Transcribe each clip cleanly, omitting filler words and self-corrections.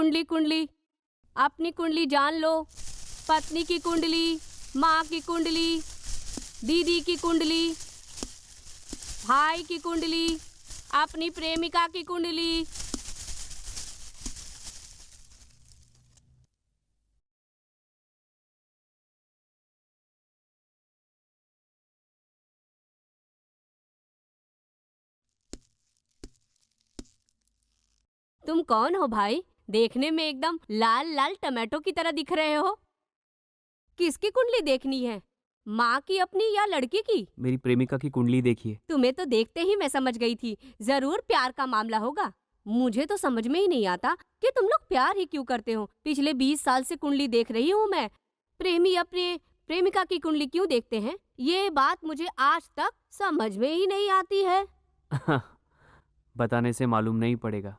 कुंडली कुंडली, अपनी कुंडली जान लो। पत्नी की कुंडली, माँ की कुंडली, दीदी की कुंडली, भाई की कुंडली, अपनी प्रेमिका की कुंडली। तुम कौन हो भाई? देखने में एकदम लाल लाल टमाटो की तरह दिख रहे हो। किसकी कुंडली देखनी है, माँ की अपनी या लड़की की? मेरी प्रेमिका की कुंडली देखिए। तुम्हें तो देखते ही मैं समझ गई थी, जरूर प्यार का मामला होगा। मुझे तो समझ में ही नहीं आता कि तुम लोग प्यार ही क्यों करते हो। पिछले 20 साल से कुंडली देख रही हूँ मैं। प्रेमी अपने प्रेमिका की कुंडली क्यों देखते हैं, ये बात मुझे आज तक समझ में ही नहीं आती है। बताने से मालूम नहीं पड़ेगा,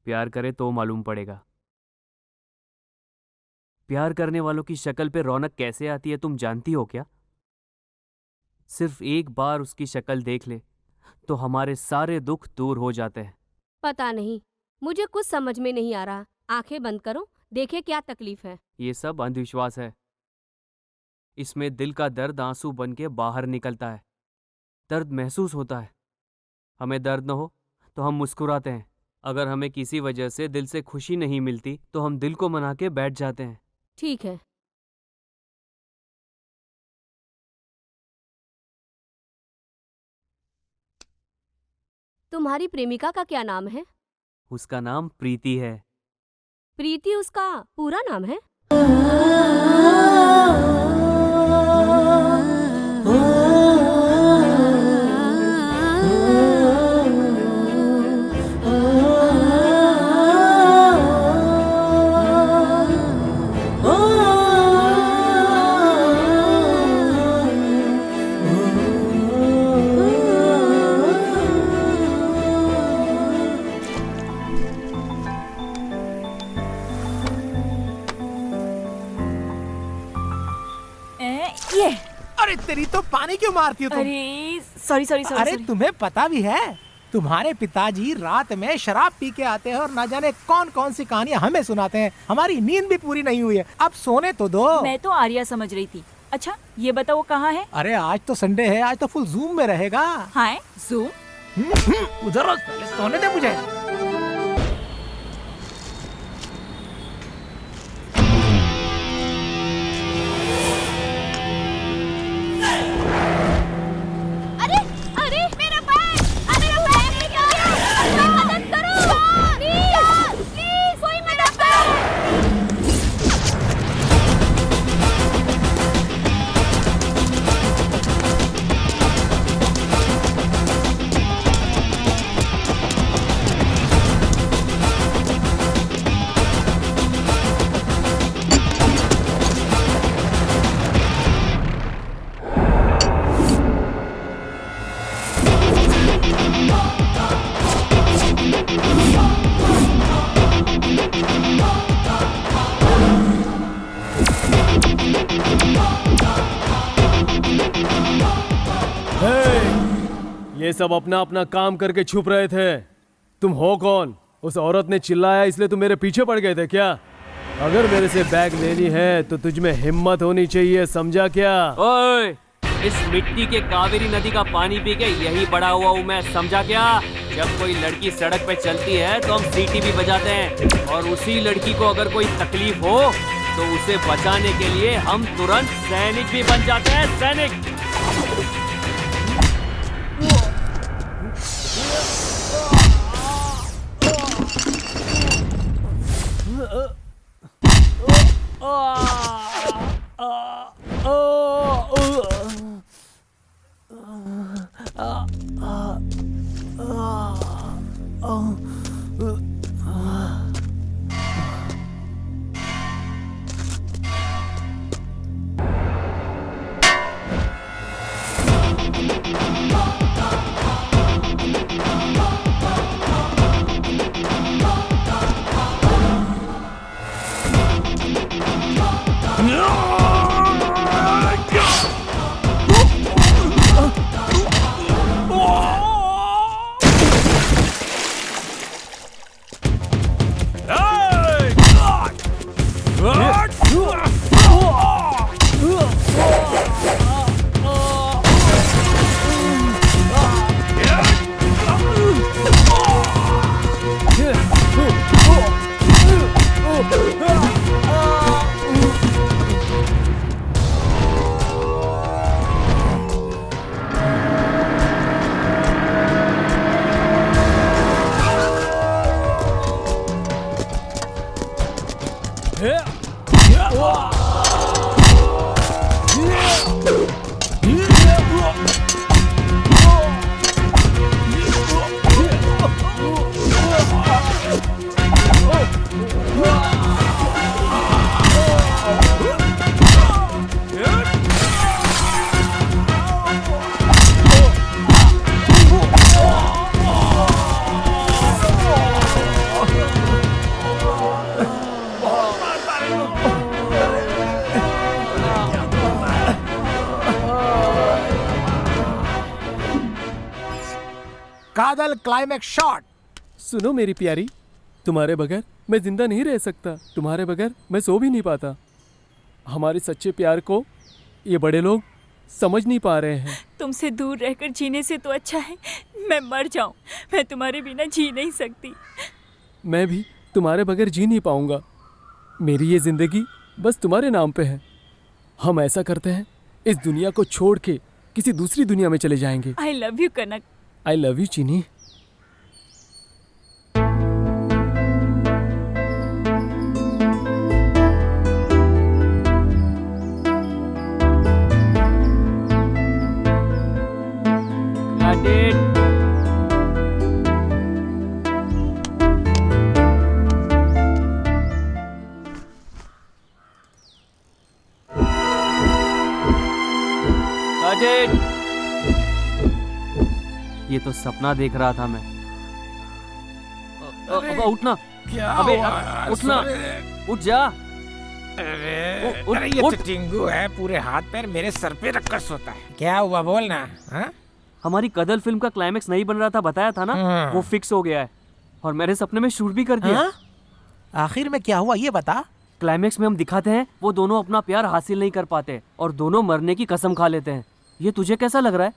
प्यार करे तो मालूम पड़ेगा। प्यार करने वालों की शक्ल पे रौनक कैसे आती है तुम जानती हो क्या? सिर्फ एक बार उसकी शक्ल देख ले तो हमारे सारे दुख दूर हो जाते हैं। पता नहीं, मुझे कुछ समझ में नहीं आ रहा। आंखें बंद करो, देखे क्या तकलीफ है। ये सब अंधविश्वास है। इसमें दिल का दर्द आंसू बन के बाहर निकलता है। दर्द महसूस होता है। हमें दर्द न हो तो हम मुस्कुराते हैं। अगर हमें किसी वजह से दिल से खुशी नहीं मिलती तो हम दिल को मना के बैठ जाते हैं। ठीक है। तुम्हारी प्रेमिका का क्या नाम है? उसका नाम प्रीति है। प्रीति उसका पूरा नाम है? ये अरे तेरी तो पानी क्यों मारती हो तुम? अरे सॉरी। अरे तुम्हें पता भी है, तुम्हारे पिताजी रात में शराब पी के आते हैं और ना जाने कौन कौन सी कहानियां हमें सुनाते हैं। हमारी नींद भी पूरी नहीं हुई है, अब सोने तो दो। मैं तो आर्या समझ रही थी। अच्छा ये बताओ कहाँ है? अरे आज तो संडे है, आज तो फुल जूम में रहेगा। हाँ जूम? उधर पहले सोने दे मुझे। ये सब अपना अपना काम करके छुप रहे थे। तुम हो कौन? उस औरत ने चिल्लाया इसलिए तुम मेरे पीछे पड़ गए थे क्या? अगर मेरे से बैग लेनी है तो तुझ में हिम्मत होनी चाहिए, समझा क्या? ओए, इस मिट्टी के कावेरी नदी का पानी पी के यही बड़ा हुआ हूँ मैं, समझा क्या? जब कोई लड़की सड़क पे चलती है तो हम सीटी भी बजाते हैं, और उसी लड़की को अगर कोई तकलीफ हो तो उसे बचाने के लिए हम तुरंत सैनिक भी बन जाते हैं, सैनिक। काजल क्लाइमेक्स शॉट। सुनो मेरी प्यारी, तुम्हारे बगैर मैं जिंदा नहीं रह सकता, तुम्हारे बगैर मैं सो भी नहीं पाता। हमारे सच्चे प्यार को ये बड़े लोग समझ नहीं पा रहे हैं। तुमसे दूर रहकर जीने से तो अच्छा है मैं मर जाऊं। मैं तुम्हारे बिना जी नहीं सकती। मैं भी तुम्हारे बगैर जी नहीं पाऊंगा। मेरी ये जिंदगी बस तुम्हारे नाम पे है। हम ऐसा करते हैं, इस दुनिया को छोड़ के किसी दूसरी दुनिया में चले जाएंगे। आई love you Kanak. I love you चीनी। Got it. Got it. ये तो सपना देख रहा था मैं। अब उठना। क्या अबे हुआ? उठना, उठ जा। अरे ये तो उठ। टिंगू है, पूरे हाथ पैर मेरे सर पे रखकर सोता है। क्या हुआ बोलना? हाँ? हमारी कदल फिल्म का क्लाइमेक्स नहीं बन रहा था, बताया था ना, हाँ। वो फिक्स हो गया है और मेरे सपने में शूट भी कर दिया। हाँ? आखिर में क्या हुआ ये बता। क्लाइमेक्स में हम दिखाते हैं वो दोनों अपना प्यार हासिल नहीं कर पाते और दोनों मरने की कसम खा लेते हैं। ये तुझे कैसा लग रहा है?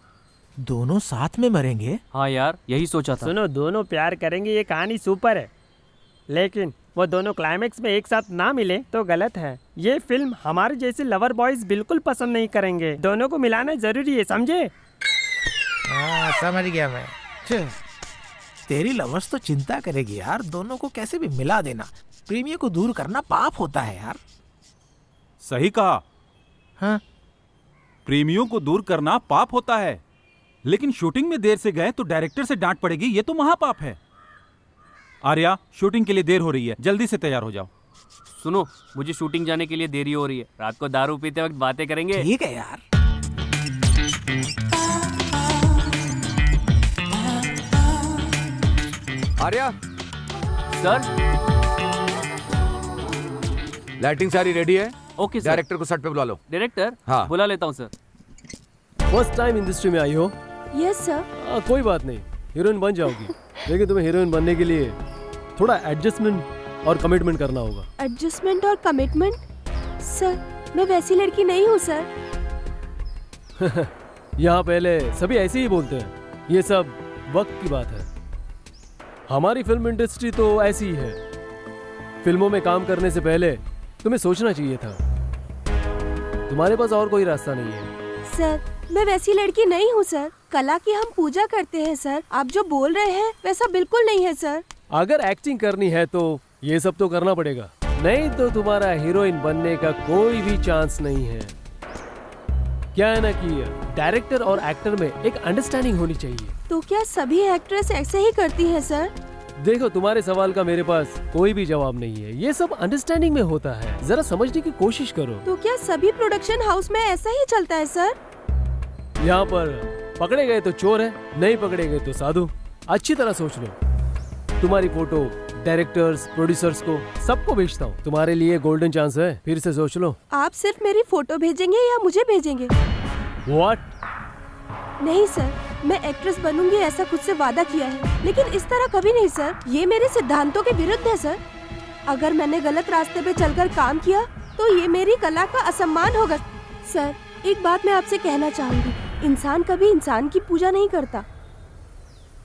दोनों साथ में मरेंगे? हाँ यार, यही सोचा था। सुनो, दोनों प्यार करेंगे ये कहानी सुपर है, लेकिन वो दोनों क्लाइमेक्स में एक साथ ना मिले तो गलत है। ये फिल्म हमारे जैसे लवर बॉयज बिल्कुल पसंद नहीं करेंगे। दोनों को मिलाना जरूरी है, समझे? हाँ समझ गया मैं। तेरी लवर्स तो चिंता करेगी यार, दोनों को कैसे भी मिला देना। प्रेमियों को दूर करना पाप होता है यार। सही कहा। हाँ? प्रेमियों को दूर करना पाप होता है, लेकिन शूटिंग में देर से गए तो डायरेक्टर से डांट पड़ेगी, ये तो महापाप है। आर्या, शूटिंग के लिए देर हो रही है, जल्दी से तैयार हो जाओ। सुनो, मुझे शूटिंग जाने के लिए देरी हो रही है। रात को दारू पीते वक्त बातें करेंगे। ठीक है यार। आर्या, सर। लाइटिंग सारी रेडी है। Okay sir. डायरेक्टर को सेट पे बुला लो। डायरेक्टर, हाँ। बुला लेता हूँ सर। फर्स्ट टाइम इंडस्ट्री में आई हो? Yes sir. कोई बात नहीं, हीरोइन बन जाओगी, लेकिन तुम्हें हीरोइन बनने के लिए थोड़ा एडजस्टमेंट और कमिटमेंट करना होगा। एडजस्टमेंट और कमिटमेंट? सर मैं वैसी लड़की नहीं हूँ सर। यहाँ पहले सभी ऐसे ही बोलते हैं, ये सब वक्त की बात है। हमारी फिल्म इंडस्ट्री तो ऐसी ही है। फिल्मों में काम करने से पहले तुम्हें सोचना चाहिए था। तुम्हारे पास और कोई रास्ता नहीं है। सर मैं वैसी लड़की नहीं हूँ सर। कला की हम पूजा करते हैं सर। आप जो बोल रहे हैं वैसा बिल्कुल नहीं है सर। अगर एक्टिंग करनी है तो ये सब तो करना पड़ेगा, नहीं तो तुम्हारा हीरोइन बनने का कोई भी चांस नहीं है। क्या है ना कि डायरेक्टर और एक्टर में एक अंडरस्टैंडिंग होनी चाहिए। तो क्या सभी एक्ट्रेस ऐसे ही करती हैं सर? देखो, तुम्हारे सवाल का मेरे पास कोई भी जवाब नहीं है। ये सब अंडरस्टैंडिंग में होता है, जरा समझने की कोशिश करो। तो क्या सभी प्रोडक्शन हाउस में ऐसा ही चलता है सर? यहाँ पर पकड़े गए तो चोर है, नहीं पकड़े गए तो साधु। अच्छी तरह सोच लो। तुम्हारी फोटो डायरेक्टर्स, प्रोड्यूसर्स को सबको भेजता हूँ। तुम्हारे लिए गोल्डन चांस है, फिर से सोच लो। आप सिर्फ मेरी फोटो भेजेंगे या मुझे भेजेंगे? व्हाट? नहीं सर, मैं एक्ट्रेस बनूंगी ऐसा खुद से वादा किया है, लेकिन इस तरह कभी नहीं सर। ये मेरे सिद्धांतों के विरुद्ध है सर। अगर मैंने गलत रास्ते पे चलकर काम किया तो ये मेरी कला का असम्मान होगा। सर एक बात मैं आपसे कहना चाहूंगी, इंसान कभी इंसान की पूजा नहीं करता।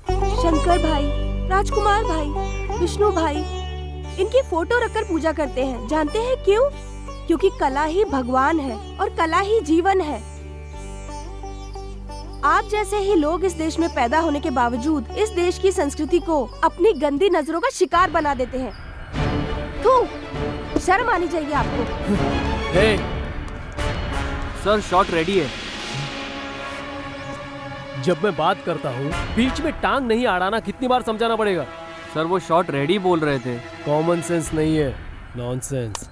शंकर भाई, राजकुमार भाई, विष्णु भाई, इनकी फोटो रखकर पूजा करते हैं। जानते हैं क्यों? क्योंकि कला ही भगवान है और कला ही जीवन है। आप जैसे ही लोग इस देश में पैदा होने के बावजूद इस देश की संस्कृति को अपनी गंदी नजरों का शिकार बना देते हैं। थू, शर्म आनी चाहिए आपको। हे, सर शॉट रेडी है। जब मैं बात करता हूँ बीच में टांग नहीं अड़ाना, कितनी बार समझाना पड़ेगा? सर वो शॉट रेडी बोल रहे थे। कॉमन सेंस नहीं है, नॉनसेंस।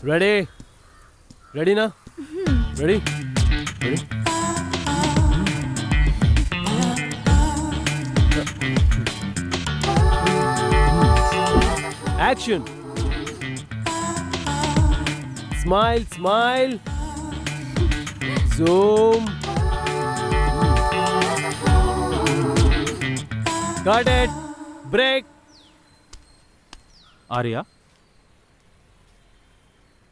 रेडी? रेडी ना? Ready? Ready? Action. Smile smile. Zoom. Cut it, break. Arya,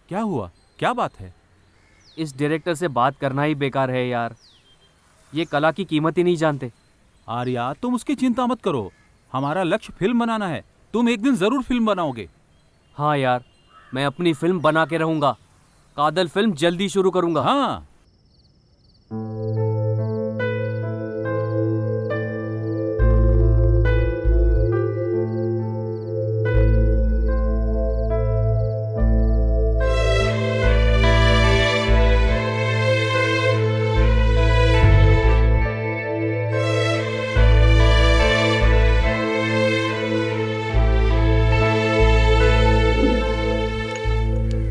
क्या हुआ? क्या बात है? इस डायरेक्टर से बात करना ही बेकार है यार, ये कला की कीमत ही नहीं जानते। आर्या, तुम उसकी चिंता मत करो, हमारा लक्ष्य फिल्म बनाना है। तुम एक दिन जरूर फिल्म बनाओगे। हाँ यार, मैं अपनी फिल्म बना के रहूंगा। कादल फिल्म जल्दी शुरू करूंगा। हाँ,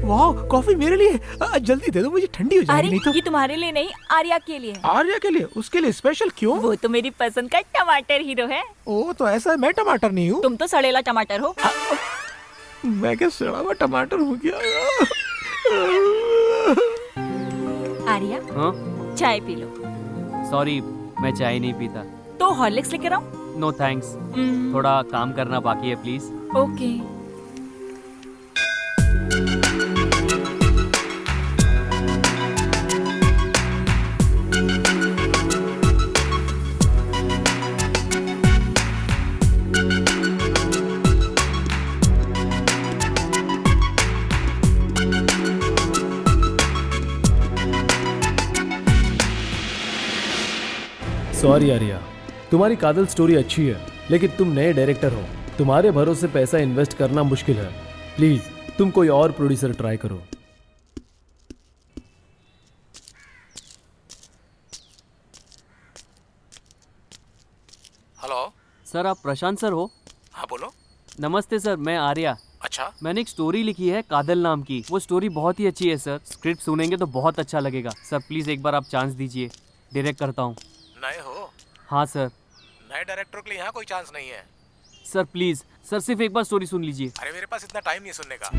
वाह, कॉफी मेरे लिए। जल्दी दे दो, मुझे ठंडी हो जाएगी अरे नहीं तो। ये तुम्हारे लिए नहीं, आर्या के लिए है। आर्या के लिए? उसके लिए स्पेशल क्यों? वो तो मेरी पसंद का टमाटर हीरो है। ओ तो ऐसा है, मैं टमाटर नहीं हूँ। तुम तो सड़ेला टमाटर हो। मैं क्या सड़ा हुआ टमाटर हूँ क्या? आर्या, हाँ चाय पी लो। सॉरी, मैं चाय नहीं पीता। तो हॉर्लिक्स लेकर आऊं? नो थैंक्स, थोड़ा काम करना बाकी है प्लीज। ओके। सॉरी आर्या, तुम्हारी कादल स्टोरी अच्छी है, लेकिन तुम नए डायरेक्टर हो, तुम्हारे भरोसे पैसा इन्वेस्ट करना मुश्किल है। प्लीज तुम कोई और प्रोड्यूसर ट्राई करो। हेलो। सर, आप प्रशांत सर हो? हाँ बोलो। नमस्ते सर, मैं आर्या। अच्छा, मैंने एक स्टोरी लिखी है कादल नाम की। वो स्टोरी बहुत ही अच्छी है सर, स्क्रिप्ट सुनेंगे तो बहुत अच्छा लगेगा। सर प्लीज एक बार आप चांस दीजिए, डायरेक्ट करता हूँ। नए हो? हाँ सर। नए डायरेक्टर के लिए यहाँ कोई चांस नहीं है। सर प्लीज, सर सिर्फ एक बार स्टोरी सुन लीजिए। अरे मेरे पास इतना टाइम नहीं सुनने का।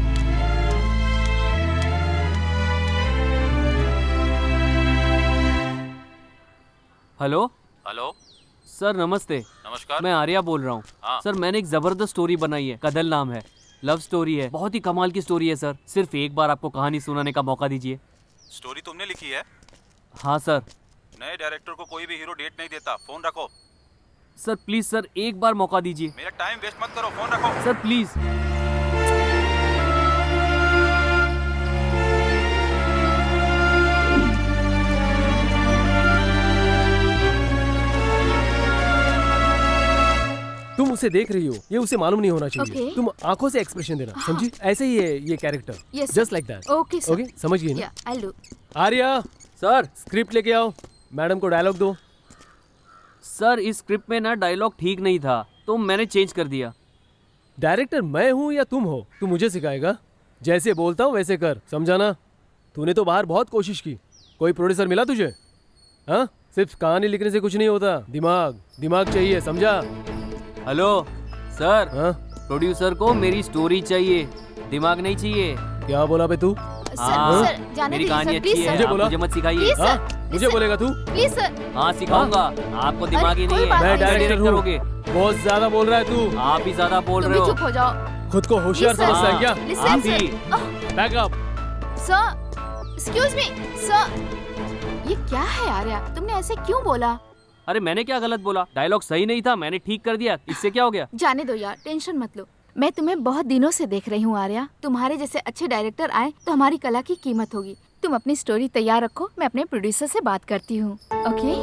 हेलो हेलो, सर, नमस्ते। नमस्कार। मैं आर्या बोल रहा हूँ। हाँ। सर मैंने एक जबरदस्त स्टोरी बनाई है, कदल नाम है। लव स्टोरी है, बहुत ही कमाल की स्टोरी है सर। सिर्फ एक बार आपको कहानी सुनाने का मौका दीजिए। स्टोरी तुमने लिखी है? हाँ सर। नए डायरेक्टर को कोई भी हीरो डेट नहीं देता। फोन रखो। सर प्लीज सर, एक बार मौका दीजिए। मेरा टाइम वेस्ट मत करो, फोन रखो। Sir please. तुम उसे देख रही हो, ये उसे मालूम नहीं होना चाहिए। Okay. तुम आंखों से एक्सप्रेशन देना, समझी? ऐसे ही है ये character, Yes, sir. Just like that. Okay sir. Okay, समझ गई ना? या I do. Arya, sir script लेके आओ, मैडम को डायलॉग दो। सर इस स्क्रिप्ट में ना डायलॉग ठीक नहीं था, तो मैंने चेंज कर दिया। डायरेक्टर मैं हूँ या तुम हो? तू मुझे सिखाएगा? जैसे बोलता हूँ वैसे कर, समझा ना? तूने तो बाहर बहुत कोशिश की, कोई प्रोड्यूसर मिला तुझे? हाँ, सिर्फ कहानी लिखने से कुछ नहीं होता, दिमाग दिमाग चाहिए, समझा? हेलो सर, हाँ, प्रोड्यूसर को मेरी स्टोरी चाहिए, दिमाग नहीं चाहिए। क्या बोला बे तू? हाँ, सर, जाने मेरी दीजिए कहानी सर, अच्छी प्लीज है, मुझे आप बोला? मुझे मत सिखाइए। प्लीज हाँ, सर, मुझे बोलेगा तू? Please sir. हाँ सिखाऊंगा, आपको दिमाग ही नहीं कोई है। बात मैं नहीं, डायरेक्टर डायरेक्ट हूँ, करोगे। बहुत ज्यादा बोल रहा है तू। आप ही ज्यादा बोल तुम रहे भी हो। चुप हो जाओ। खुद को होशियार Listen, समझता है क्या? Listen, आप sir. ही। Back up. Sir, excuse me sir. ये क्या है आर्या, तुमने ऐसे क्यों बोला? अरे मैंने क्या गलत बोला? डायलॉग सही नहीं था, मैंने ठीक कर दिया, इससे क्या हो गया? जाने दो यार, टेंशन मत लो। मैं तुम्हें बहुत दिनों से देख रही हूँ आर्या। तुम्हारे जैसे अच्छे डायरेक्टर आए तो हमारी कला की कीमत होगी। तुम अपनी स्टोरी तैयार रखो, मैं अपने प्रोड्यूसर से बात करती हूँ। Okay?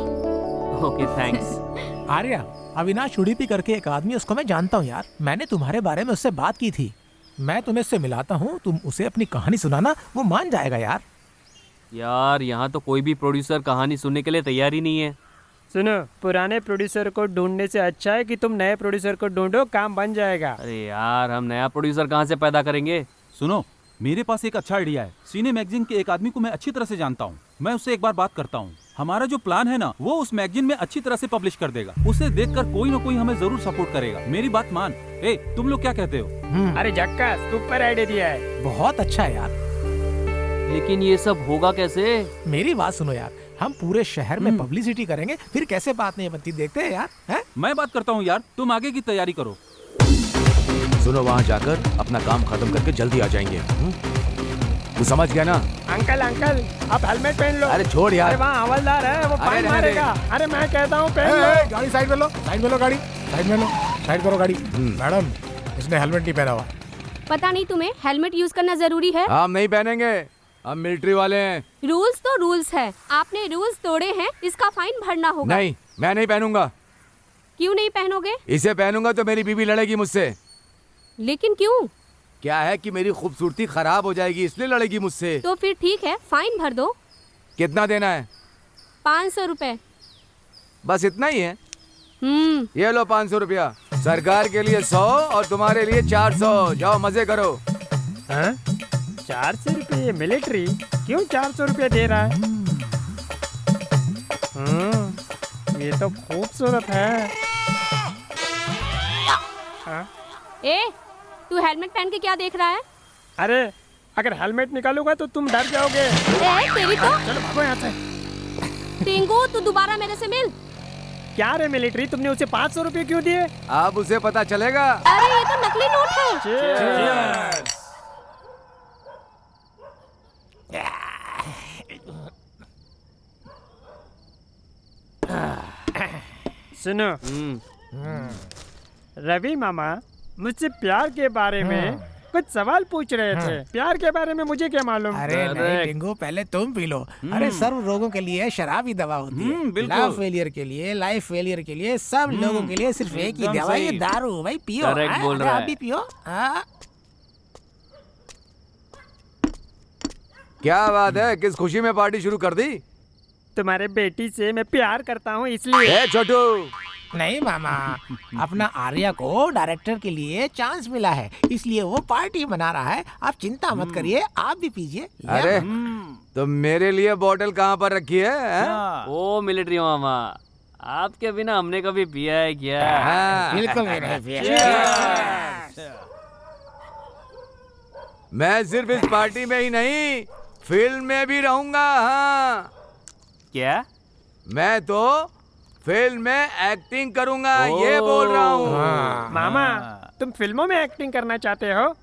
Okay thanks. Arya, Avinash Udupi करके एक आदमी, उसको मैं जानता हूँ यार। मैंने तुम्हारे बारे में उससे बात की थी। मैं तुम्हें इससे मिलाता हूँ, तुम उसे अपनी कहानी सुनाना, वो मान जाएगा यार। यार यहाँ तो कोई भी प्रोड्यूसर कहानी सुनने के लिए तैयार ही नहीं है। सुनो, पुराने प्रोड्यूसर को ढूंढने से अच्छा है कि तुम नए प्रोड्यूसर को ढूंढो, काम बन जाएगा। अरे यार, हम नया प्रोड्यूसर कहाँ से पैदा करेंगे? सुनो, मेरे पास एक अच्छा आइडिया है। सीने मैगजीन के एक आदमी को मैं अच्छी तरह से जानता हूँ, मैं उससे एक बार बात करता हूँ। हमारा जो प्लान है ना, वो उस मैगजीन में अच्छी तरह से पब्लिश कर देगा। उसे देखकर कोई ना कोई हमें जरूर सपोर्ट करेगा। मेरी बात मान। ए, तुम लोग क्या कहते हो? अरे झक्का, सुपर आइडिया दिया है। बहुत अच्छा है यार। लेकिन ये सब होगा कैसे? मेरी बात सुनो यार, हम पूरे शहर में पब्लिसिटी करेंगे, फिर कैसे बात नहीं बनती, देखते हैं यार। हैं? मैं बात करता हूँ यार, तुम आगे की तैयारी करो। सुनो, वहाँ जाकर अपना काम खत्म करके जल्दी आ जाएंगे। तू समझ गया ना? अंकल अंकल आप हेलमेट पहन लो। अरे छोड़ यार। अरे वहाँ हवलदार है, वो अरे फाइन रहने दे। मारेगा। अरे मैं कहता हूँ पहन लो। गाड़ी साइड में लो, साइड में लो, गाड़ी साइड में लो, साइड करो गाड़ी। मैडम, इसने हेलमेट नहीं पहना हुआ। पता नहीं तुम्हें हेलमेट यूज करना जरूरी है? हम नहीं पहनेंगे, हम मिलिट्री वाले हैं। रूल्स तो रूल्स है, आपने रूल्स तोड़े हैं, इसका फाइन भरना होगा। नहीं, मैं नहीं पहनूंगा। क्यों नहीं पहनोगे? इसे पहनूंगा तो मेरी बीवी लड़ेगी मुझसे। लेकिन क्यों? क्या है कि मेरी खूबसूरती खराब हो जाएगी, इसलिए लड़ेगी मुझसे। तो फिर ठीक है, फाइन भर दो। कितना देना है? 500 रुपए। बस इतना ही है? ये लो 500 रुपया। सरकार के लिए 100 और तुम्हारे लिए 400। जाओ मजे करो। 400 रुपये मिलिट्री? क्यों 400 रुपये दे रहा है? ये तो खूबसूरत है। ए, तू हेलमेट पहन के क्या देख रहा है? अरे अगर हेलमेट निकालूंगा तो तुम डर जाओगे। ए, तेरी तो चलो भागो यहाँ से। टिंगू, तू दोबारा मेरे से मिल। क्या रे मिलिट्री, तुमने उसे 500 रुपये क्यों दिए? अब उसे पता चलेगा। अरे ये तो नकली नोट है। सुनो रवि मामा मुझसे प्यार के बारे में कुछ सवाल पूछ रहे थे। प्यार के बारे में मुझे क्या मालूम? अरे नहीं टिंगू, पहले तुम पी लो। अरे सर्व रोगों के लिए शराब ही दवा होती है। बिल्कुल। लव फेलियर के लिए, लाइफ फेलियर के लिए, सब लोगों के लिए सिर्फ एक ही एकदम दवा है, सही। दारू। भाई पियो। Correct हाँ? बोल अरे रहा आप है। भी पियो। हाँ। क्या बात है, किस खुशी में पार्टी शुरू कर दी? तुम्हारे बेटी से मैं प्यार करता हूँ इसलिए। ए छोटू, नहीं मामा, अपना आर्या को डायरेक्टर के लिए चांस मिला है, इसलिए वो पार्टी बना रहा है। आप चिंता मत करिए, आप भी पीजिए। अरे तो मेरे लिए बोतल कहाँ पर रखी है? हैं? ओ मिलिट्री मामा, आपके बिना हमने कभी पिया है क्या? हाँ। बिल्कुल भी नहीं पिया। मैं सिर्फ इस पार्टी में ही नहीं, फिल्म में भी रहूंगा। हाँ, क्या? मैं तो फिल्म में एक्टिंग करूंगा, ये बोल रहा हूँ। मामा तुम फिल्मों में एक्टिंग करना चाहते हो?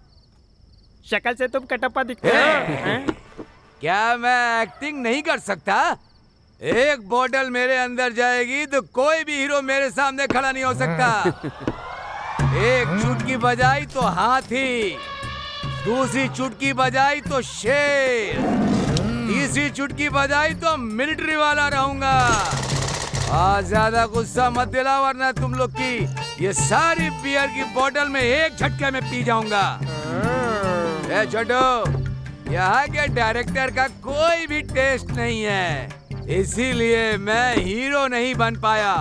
शक्ल से तुम कटप्पा दिखते हो। हैं? क्या मैं एक्टिंग नहीं कर सकता? एक बोतल मेरे अंदर जाएगी तो कोई भी हीरो मेरे सामने खड़ा नहीं हो सकता। एक चुटकी बजाई तो हाथी, दूसरी चुटकी बजाई तो शेर, तीसरी चुटकी बजाई तो मिलिट्री वाला रहूंगा। आज ज्यादा गुस्सा मत दिला, वरना तुम लोग की ये सारी बियर की बोतल में एक झटके में पी जाऊंगा। ए छोटू, यहाँ के डायरेक्टर का कोई भी टेस्ट नहीं है, इसीलिए मैं हीरो नहीं बन पाया।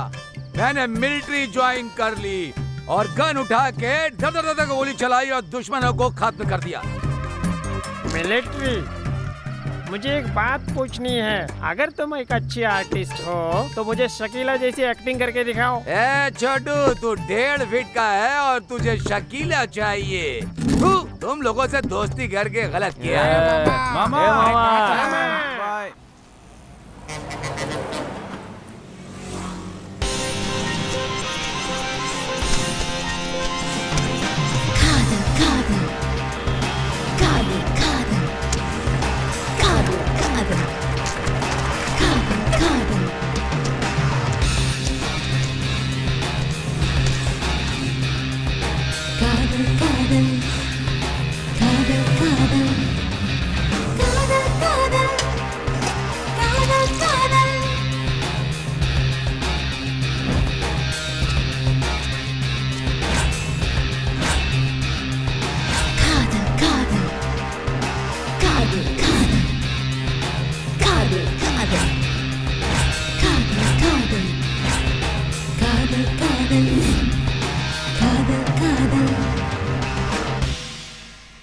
मैंने मिलिट्री ज्वाइन कर ली और गन उठा के धड़ गोली चलाई और दुश्मनों को खत्म कर दिया। मिलिट्री, मुझे एक बात पूछनी है। अगर तुम एक अच्छी आर्टिस्ट हो तो मुझे शकीला जैसी एक्टिंग करके दिखाओ। ए छोटू, तू 1.5 फीट का है और तुझे शकीला चाहिए। तुम लोगों से दोस्ती करके गलत किया। मामा, बाय।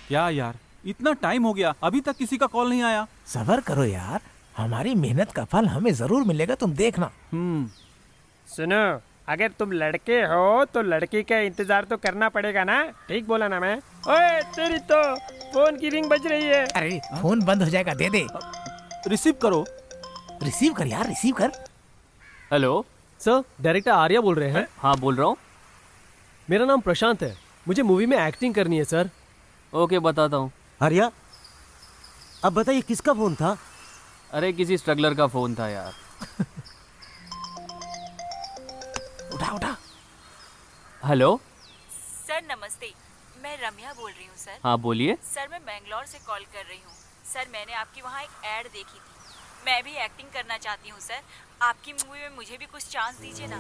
क्या यार, इतना टाइम हो गया, अभी तक किसी का कॉल नहीं आया। सबर करो यार, हमारी मेहनत का फल हमें जरूर मिलेगा, तुम देखना। सुनो, अगर तुम लड़के हो तो लड़की का इंतजार तो करना पड़ेगा ना। ठीक बोला ना मैं? ओए तेरी तो फोन की रिंग बज रही है। अरे फोन बंद हो जाएगा, दे दे। रिसीव करो। रिसीव कर यार, रिसीव कर। हेलो, सर, डायरेक्टर आर्या बोल रहे हैं। हाँ बोल रहा हूँ। मेरा नाम प्रशांत है, मुझे मूवी में एक्टिंग करनी है सर। ओके बताता हूँ। आर्या, अब बताइए किसका फोन था? अरे किसी स्ट्रगलर का फोन था यार। उठा उठा। हेलो। सर नमस्ते, मैं रम्या बोल रही हूँ सर। हाँ बोलिए। सर मैं बेंगलोर से कॉल कर रही हूँ। सर मैंने आपकी वहाँ एक ऐड देखी थी, मैं भी एक्टिंग करना चाहती हूँ सर। आपकी मूवी में मुझे भी कुछ चांस दीजिए ना।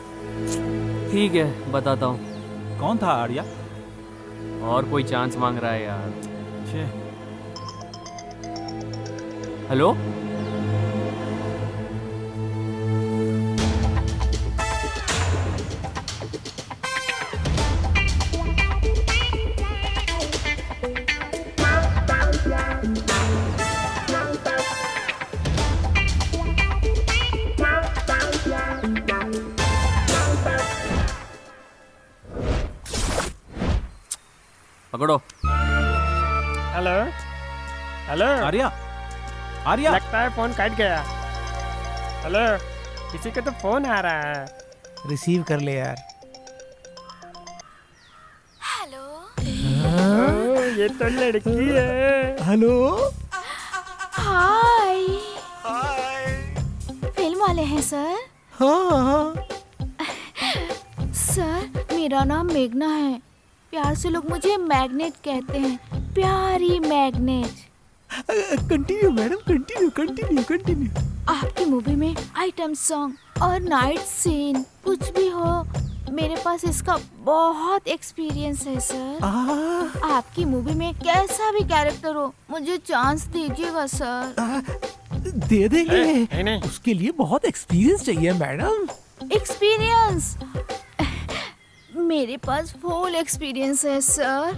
ठीक है बताता हूँ। कौन था आर्या? और कोई चांस मांग रहा है यार। छे। हेलो। पकड़ो। Hello hello. आर्या, आर्या। लगता है फोन कट गया। हेलो, किसी का तो फोन आ रहा है। रिसीव कर ले यार। ओह, ये तो लड़की है। हेलो। हाय। फिल्म वाले हैं सर? हाँ। सर मेरा नाम मेघना है, प्यार से लोग मुझे मैग्नेट कहते हैं, प्यारी magnet. Continue madam, continue continue continue. आपकी मूवी में आइटम सॉन्ग और नाइट सीन कुछ भी हो, मेरे पास इसका बहुत एक्सपीरियंस है सर। आपकी मूवी में कैसा भी कैरेक्टर हो, मुझे चांस दीजिएगा सर। दे देंगे। नहीं। उसके लिए बहुत एक्सपीरियंस चाहिए मैडम। एक्सपीरियंस? मेरे पास फुल एक्सपीरियंस है सर।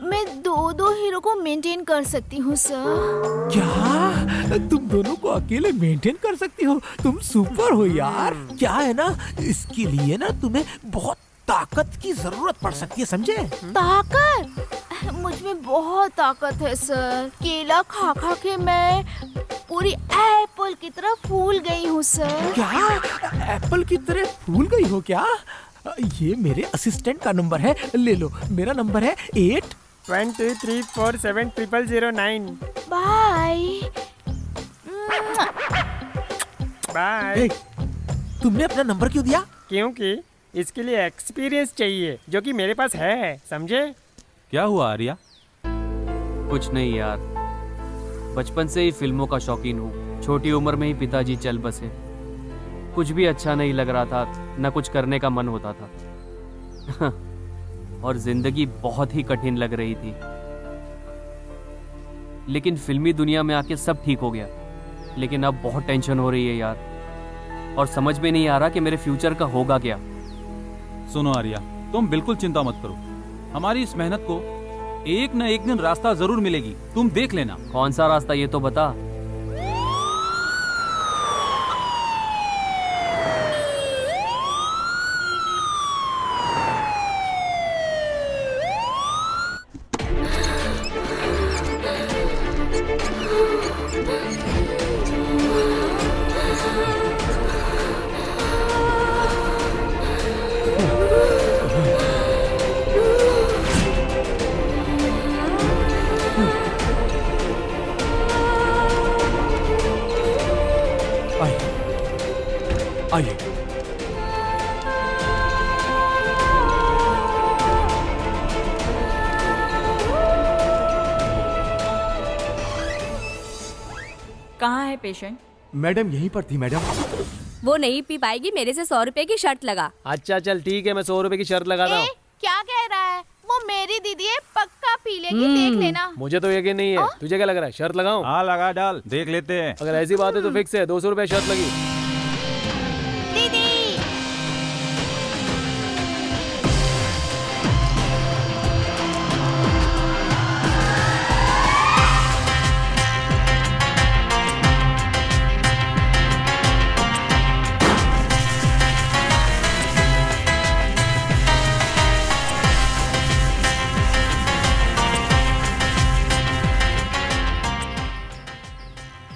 मैं दो हीरो को मेंटेन कर सकती हूँ सर। क्या तुम दोनों को अकेले मेंटेन कर सकती हो? तुम सुपर हो यार। क्या है ना, इसके लिए ना तुम्हें बहुत ताकत की जरूरत पड़ सकती है, समझे? ताकत? मुझ में बहुत ताकत है सर। केला खा खा के मैं पूरी एप्पल की तरह फूल गई हूँ सर। क्या एप्पल की तरह फूल गई हो क्या? ये मेरे असिस्टेंट का नंबर है, ले लो। मेरा नंबर है 82347009। Bye bye. तुमने अपना नंबर क्यों दिया? क्योंकि इसके लिए एक्सपीरियंस चाहिए, जो कि मेरे पास है, समझे? क्या हुआ आर्या? कुछ नहीं यार, बचपन से ही फिल्मों का शौकीन हूँ। छोटी उम्र में ही पिताजी चल बसे। कुछ भी अच्छा नहीं लग रहा था, न कुछ करने का मन होता था। और जिंदगी बहुत ही कठिन लग रही थी। लेकिन फिल्मी दुनिया में आके सब ठीक हो गया। लेकिन अब बहुत टेंशन हो रही है यार, और समझ में नहीं आ रहा कि मेरे फ्यूचर का होगा क्या। सुनो आर्या, तुम बिल्कुल चिंता मत करो। हमारी इस मेहनत को एक न एक दिन रास्ता जरूर मिलेगी, तुम देख लेना। कौन सा रास्ता ये तो बता। आइए। कहाँ है पेशेंट? मैडम यहीं पर थी मैडम। वो नहीं पी पाएगी, मेरे से 100 रुपए की शर्त लगा। अच्छा चल ठीक है, मैं 100 रुपए की शर्त लगाता हूँ। क्या कह रहा है? वो मेरी दीदी है, पक्का पी लेगी, देख लेना। मुझे तो यकीन नहीं है, तुझे क्या लग रहा है? शर्त लगाऊं? हाँ लगा डाल, देख लेते हैं। अगर ऐसी बात है तो फिक्स है, 200 रुपए शर्त लगी। दीदी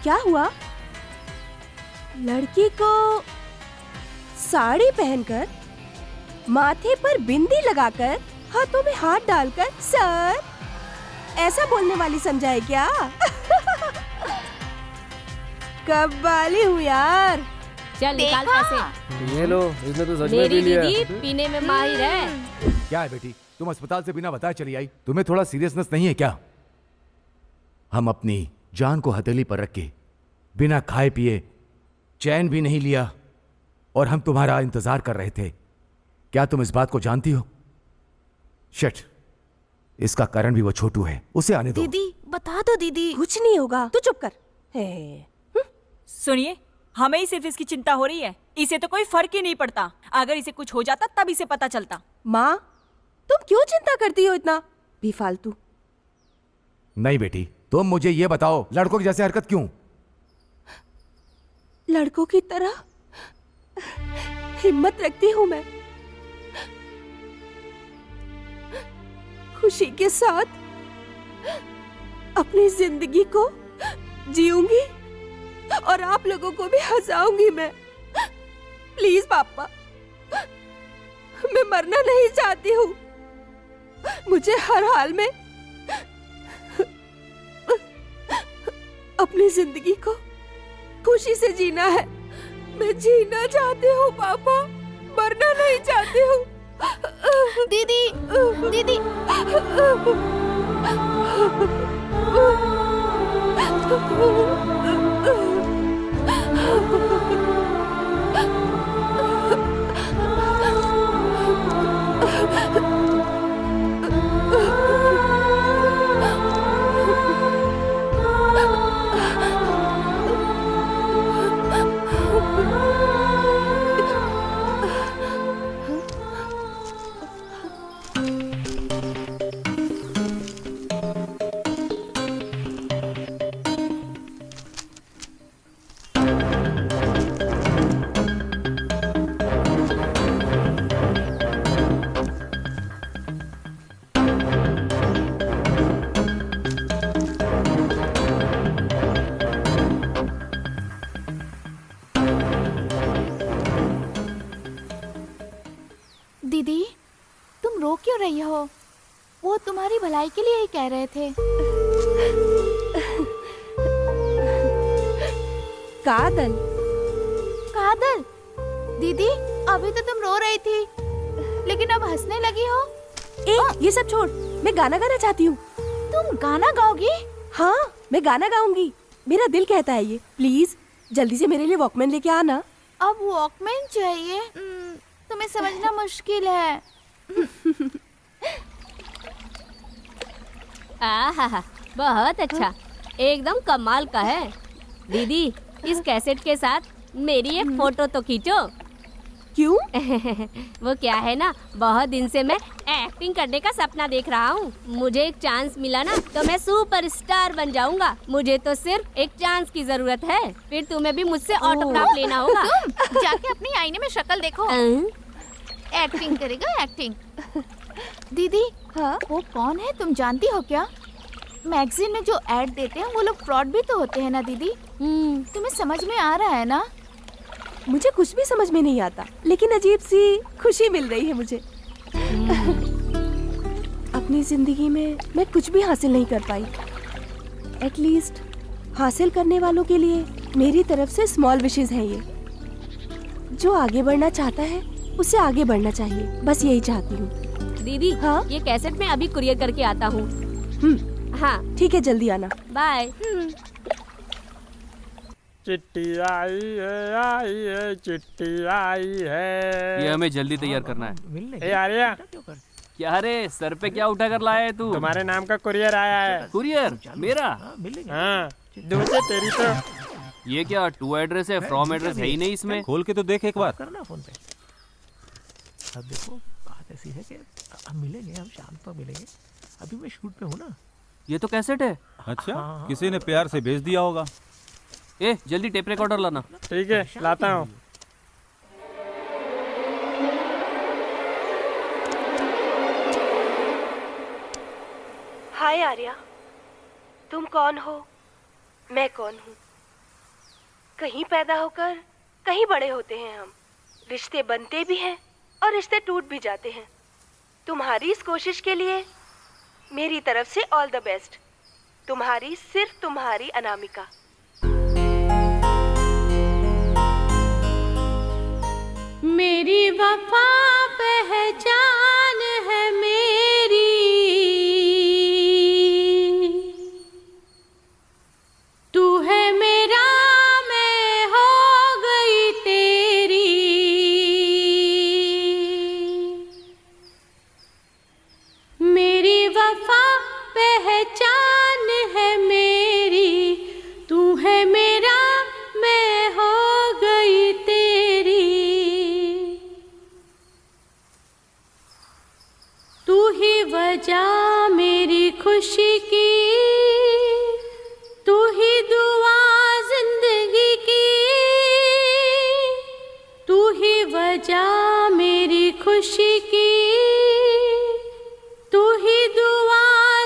क्या हुआ? लड़की को साड़ी पहनकर, माथे पर बिंदी लगाकर, हाथों में हाथ डालकर, सर ऐसा बोलने वाली समझा है क्या? कब वाली हूँ यार। चल निकाल पैसे। ये लो, इसने तो सच में मेरी पी लिया। दीदी पीने में माहिर है। क्या है बेटी, तुम अस्पताल से बिना बताए चली आई? तुम्हें थोड़ा सीरियसनेस नहीं है क्या? हम अपनी जान को हथेली पर रख के बिना खाए पिए चैन भी नहीं लिया और हम तुम्हारा इंतजार कर रहे थे। क्या तुम इस बात को जानती हो? शिट, इसका कारण भी वो छोटू है, उसे आने दो। दीदी बता दो दीदी। कुछ नहीं होगा, तू चुप कर। सुनिए, हमें ही सिर्फ इसकी चिंता हो रही है, इसे तो कोई फर्क ही नहीं पड़ता। अगर इसे कुछ हो जाता तब इसे पता चलता। माँ, तुम क्यों चिंता करती हो इतना बेफालतू? नहीं बेटी, तुम मुझे ये बताओ, लड़कों की जैसे हरकत क्यों? लड़कों की तरह हिम्मत रखती हूँ मैं। खुशी के साथ अपनी जिंदगी को जीऊंगी और आप लोगों को भी हंसाऊंगी मैं। प्लीज पापा, मैं मरना नहीं चाहती हूँ। मुझे हर हाल में अपनी जिंदगी को खुशी से जीना है। मैं जीना चाहती हूँ पापा, मरना नहीं चाहती हूँ। दीदी, दीदी। दीदी, तुम रो क्यों रही हो? वो तुम्हारी भलाई के लिए ही कह रहे थे। कादल, कादल, दीदी अभी तो तुम रो रही थी, लेकिन अब हंसने लगी हो। ये सब छोड़, मैं गाना गाना चाहती हूँ। तुम गाना गाओगी? हाँ, मैं गाना गाऊंगी, मेरा दिल कहता है ये। प्लीज जल्दी से मेरे लिए वॉकमैन लेके आना। अब वॉकमैन चाहिए? तुम्हें समझना मुश्किल है। आहा, बहुत अच्छा, एकदम कमाल का है। दीदी, इस कैसेट के साथ मेरी एक फोटो तो खींचो। क्यों? वो क्या है ना, बहुत दिन से मैं एक्टिंग करने का सपना देख रहा हूँ। मुझे एक चांस मिला ना तो मैं सुपरस्टार बन जाऊंगा। मुझे तो सिर्फ एक चांस की जरूरत है, फिर तुम्हें भी मुझसे ऑटोग्राफ लेना होगा। तुम जाके अपनी आईने में शक्ल देखो। एक्टिंग करेगा, एक्टिंग। दीदी, हाँ? वो कौन है तुम जानती हो क्या? मैगजीन में जो ऐड देते हैं वो लोग फ्रॉड भी तो होते हैं ना दीदी। तुम्हें समझ में आ रहा है ना? मुझे कुछ भी समझ में नहीं आता, लेकिन अजीब सी खुशी मिल रही है मुझे। अपनी जिंदगी में मैं कुछ भी हासिल नहीं कर पाई। एटलीस्ट हासिल करने वालों के लिए मेरी तरफ से स्मॉल विशेस हैं ये। जो आगे बढ़ना चाहता है उसे आगे बढ़ना चाहिए, बस यही चाहती हूँ। दीदी, हाँ? ये कैसेट मैं अभी कुरियर करके आता हूँ। हाँ ठीक है, जल्दी आना। बाय। चिट्ठी आई है, चिट्ठी आई है। ये हमें जल्दी तैयार करना है। ए आर्या, क्या रे, सर पे क्या उठा कर लाया है तू? तुम्हारे नाम का कुरियर आया है। कुरियर? मेरा? हाँ, दूसरे तेरी तो। ये क्या टू एड्रेस है, फ्रॉम एड्रेस है ही नहीं इसमें। खोल के तो देख एक बार। करना फोन पे। अब देखो बात ऐसी है कि हम मिलेंगे, हम शाम को मिलेंगे। अभी मैं शूट पे हूँ ना। ये तो कैसेट है। अच्छा, किसी ने प्यार से भेज दिया होगा। ए, जल्दी टेप रिकॉर्डर लाना। ठीक है, लाता हूँ। हाय आर्या, तुम कौन हो? मैं कौन हूँ? कहीं पैदा होकर कहीं बड़े होते हैं हम। रिश्ते बनते भी हैं और रिश्ते टूट भी जाते हैं। तुम्हारी इस कोशिश के लिए मेरी तरफ से ऑल द बेस्ट। तुम्हारी, सिर्फ तुम्हारी अनामिका। मेरी वफा पहचान है मेरी, तू है मेरा मैं हो गई तेरी। मेरी वफा पहचान है मेरी, तू है मेरा मैं हो गई तेरी। तू ही वजह मेरी खुशी की, तू ही दुआ जिंदगी की, तू ही वजह मेरी खुशी की, तू ही दुआ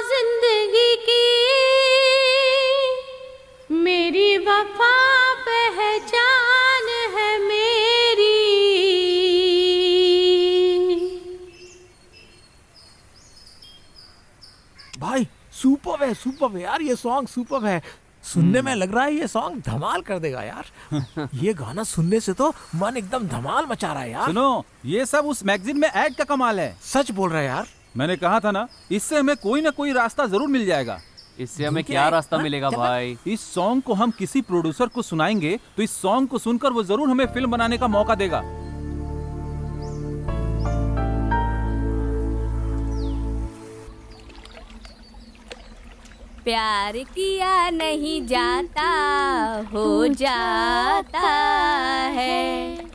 जिंदगी की। मेरी वफा पहचान है मेरी। भाई सुपर है यार, ये सॉन्ग सुपर है। सुनने में लग रहा है ये सॉन्ग धमाल कर देगा यार। ये गाना सुनने से तो मन एकदम धमाल मचा रहा है यार। सुनो, ये सब उस मैगजीन में ऐड का कमाल है। सच बोल रहा है यार। मैंने कहा था ना, इससे हमें कोई ना कोई रास्ता जरूर मिल जाएगा। इससे हमें क्या रास्ता मिलेगा भाई? इस सॉन्ग को हम किसी प्रोड्यूसर को सुनाएंगे तो इस सॉन्ग को सुनकर वो जरूर हमें फिल्म बनाने का मौका देगा। प्यार किया नहीं जाता, हो जाता है।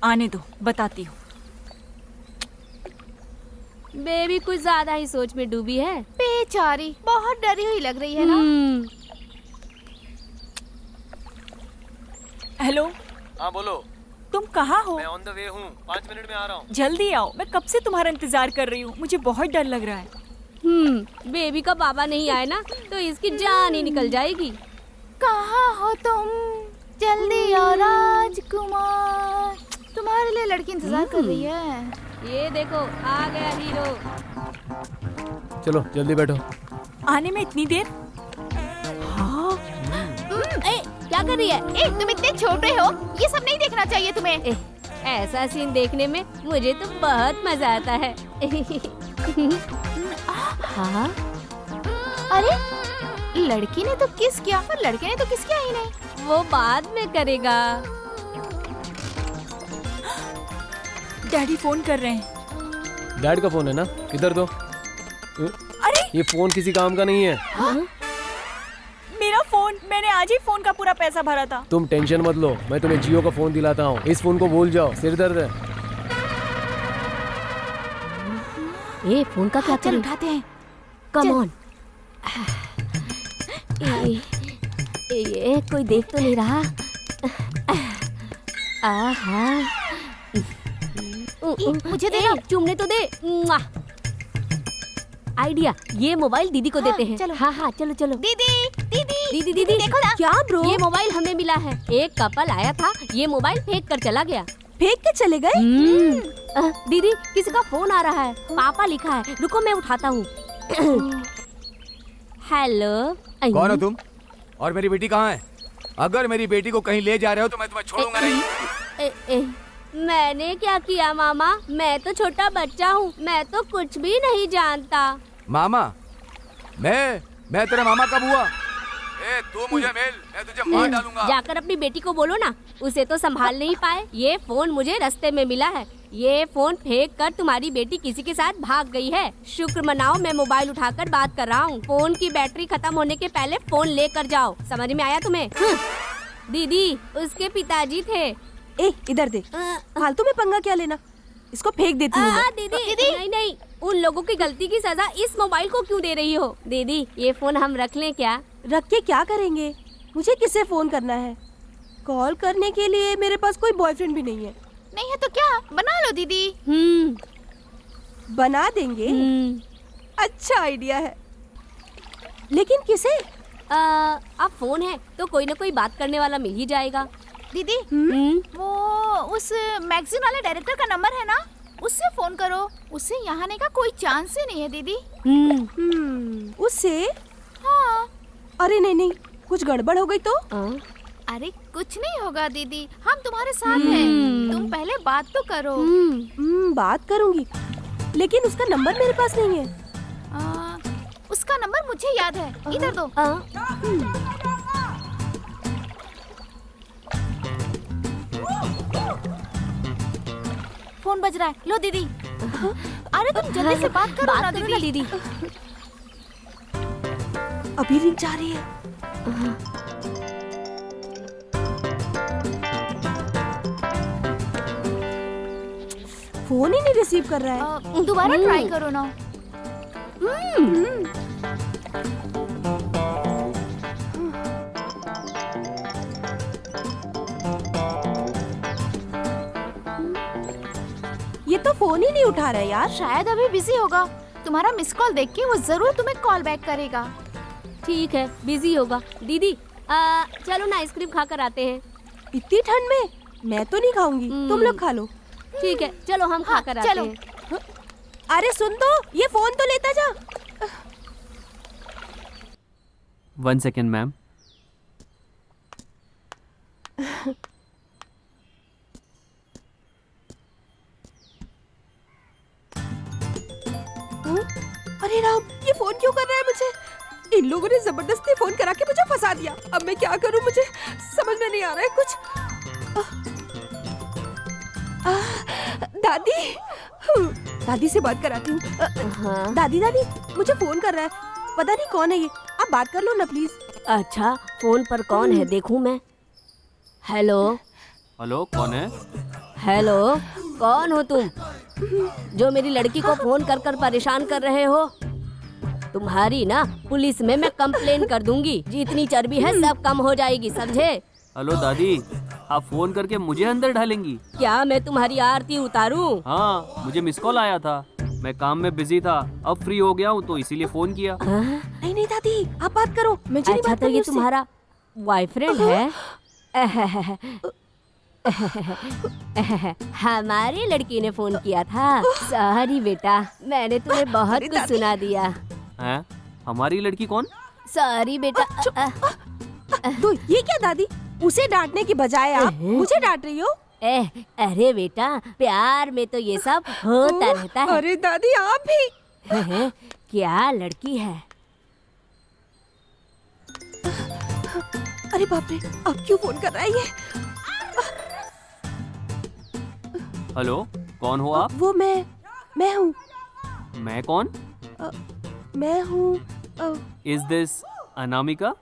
आने दो, बताती हूँ। बेबी कुछ ज्यादा ही सोच में डूबी है। बेचारी बहुत डरी हुई लग रही है ना। हेलो। हाँ बोलो। तुम कहाँ हो? मैं ऑन द वे हूँ, 5 मिनट में आ रहा हूँ। जल्दी आओ, मैं कब से तुम्हारा इंतजार कर रही हूँ। मुझे बहुत डर लग रहा है। बेबी का बाबा नहीं आए ना तो इसकी जान ही निकल जाएगी। कहाँ हो तुम? जल्दी आओ राजकुमार, तुम्हारे लिए लड़की इंतजार कर रही है। ये देखो आ गया हीरो। चलो जल्दी बैठो। आने में इतनी देर? हाँ। क्या कर रही है? तुम इतने छोटे हो, ये सब नहीं देखना चाहिए तुम्हें। ऐसा सीन देखने में मुझे तो बहुत मजा आता है। हाँ? अरे लड़की ने तो किस किया, पर लड़के ने तो किस किया ही नहीं। वो बाद में करेगा। डैडी फोन कर रहे हैं। डैड का फोन है ना, इधर दो। अरे ये फोन किसी काम का नहीं है। हाँ? मेरा फोन, मैंने आज ही फोन का पूरा पैसा भरा था। तुम टेंशन मत लो, मैं तुम्हें जियो का फोन दिलाता हूँ। इस फोन को भूल जाओ, सिर दर्द है। ये फोन का क्या चल उठाते हैं। Come on. ये कोई देख तो नहीं रहा। आहा। मुझे दे ना। चुमने तो दे। आइडिया, ये मोबाइल दीदी को देते हैं। चलो। हाँ चलो चलो। दीदी दीदी देखो ना। क्या ब्रो? ये मोबाइल हमें मिला है। एक कपल आया था, ये मोबाइल फेंक कर चला गया। फेंक के चले गए? दीदी किसी का फोन आ रहा है, पापा लिखा है। रुको मैं उठाता हूँ। हेलो। कौन हो तुम? और मेरी बेटी कहाँ है? अगर मेरी बेटी को कहीं ले जा रहे हो तो मैं तुम्हें छोड़ूंगा नहीं। मैंने क्या किया मामा? मैं तो छोटा बच्चा हूँ, मैं तो कुछ भी नहीं जानता। मामा? मैं तेरा मामा कब हुआ? तू मुझे मिल, मैं तुझे मार डालूंगा। जाकर अपनी बेटी को बोलो ना, उसे तो संभाल नहीं पाए। ये फोन मुझे रास्ते में मिला है। ये फोन फेंक कर तुम्हारी बेटी किसी के साथ भाग गई है। शुक्र मनाओ मैं मोबाइल उठाकर बात कर रहा हूँ। फोन की बैटरी खत्म होने के पहले फोन लेकर जाओ। समझ में आया तुम्हें? दीदी उसके पिताजी थे। इधर देख, फालतू में पंगा क्या लेना, इसको फेंक देती हूँ। दीदी नहीं, उन लोगों की गलती की सजा इस मोबाइल को क्यों दे रही हो? दीदी ये फोन हम रख लें क्या? रख के क्या करेंगे? मुझे किससे फोन करना है? कॉल करने के लिए मेरे पास कोई बॉयफ्रेंड भी नहीं है। नहीं है तो क्या, बना लो दीदी। बना देंगे। अच्छा आइडिया है, लेकिन किसे? आप फोन है तो कोई ना कोई बात करने वाला मिल ही जाएगा। दीदी वो उस मैगजीन वाले डायरेक्टर का नंबर है ना, उससे फोन करो। उससे यहाँ आने का कोई चांस ही नहीं है दीदी। उससे? हाँ। अरे नहीं, कुछ गड़बड़ हो गई तो? अरे कुछ नहीं होगा दीदी, हम तुम्हारे साथ हैं। तुम पहले बात तो करो। बात करूंगी, लेकिन उसका नंबर मेरे पास नहीं है। उसका नंबर मुझे याद है, इधर दो। फोन बज रहा है, लो दीदी। अरे तुम जल्दी से बात करो ना दीदी। अभी रिंग जा रही है। फोन ही नहीं रिसीव कर रहा है। दोबारा ट्राई करो ना। ये तो फोन ही नहीं उठा रहा है यार। शायद अभी बिजी होगा। तुम्हारा मिस कॉल देख के वो जरूर तुम्हें कॉल बैक करेगा। ठीक है, बिजी होगा। दीदी चलो ना आइसक्रीम खा कर आते हैं। इतनी ठंड में? मैं तो नहीं खाऊंगी, तुम लोग खा लो। ठीक है, चलो हम खा कर आते हैं। अरे सुन तो, ये फोन तो लेता जा। 1 सेकेंड मैम। अरे राम, ये फोन क्यों कर रहा है मुझे? इन लोगों ने जबरदस्ती फोन करा के मुझे फंसा दिया। अब मैं क्या करूं, मुझे समझ में नहीं आ रहा है कुछ। दादी से बात कराती हूँ। दादी मुझे फोन कर रहा है, पता नहीं कौन है ये। आप बात कर लो ना प्लीज। अच्छा, फोन पर कौन है देखूं मैं। हेलो कौन है? हेलो, कौन हो तुम जो मेरी लड़की को फोन कर कर परेशान कर रहे हो? तुम्हारी ना पुलिस में मैं कंप्लेन कर दूंगी। जितनी चर्बी है सब कम हो जाएगी, समझे? हेलो दादी, आप फोन करके मुझे अंदर डालेंगी? क्या मैं तुम्हारी आरती उतारूं? हाँ, मुझे मिस कॉल आया था, मैं काम में बिजी था, अब फ्री हो गया हूँ तो इसीलिए फोन किया। नहीं दादी, आप बात करो। अच्छा तो ये तुम्हारा बॉयफ्रेंड है? हमारी लड़की ने फोन किया था। सॉरी बेटा, मैंने तुम्हें बहुत कुछ सुना दिया। हैं? हमारी लड़की कौन? सॉरी बेटा। तो ये क्या दादी, उसे डांटने की बजाय आप मुझे डांट रही हो? अरे बेटा, प्यार में तो ये सब होता रहता है। अरे दादी आप भी। क्या लड़की है? अरे बाप रे, अब क्यों फोन कर रहा है ये? हेलो, कौन हो आप? वो मैं हूँ। मैं कौन? मैं हूँ। Is this Anamika?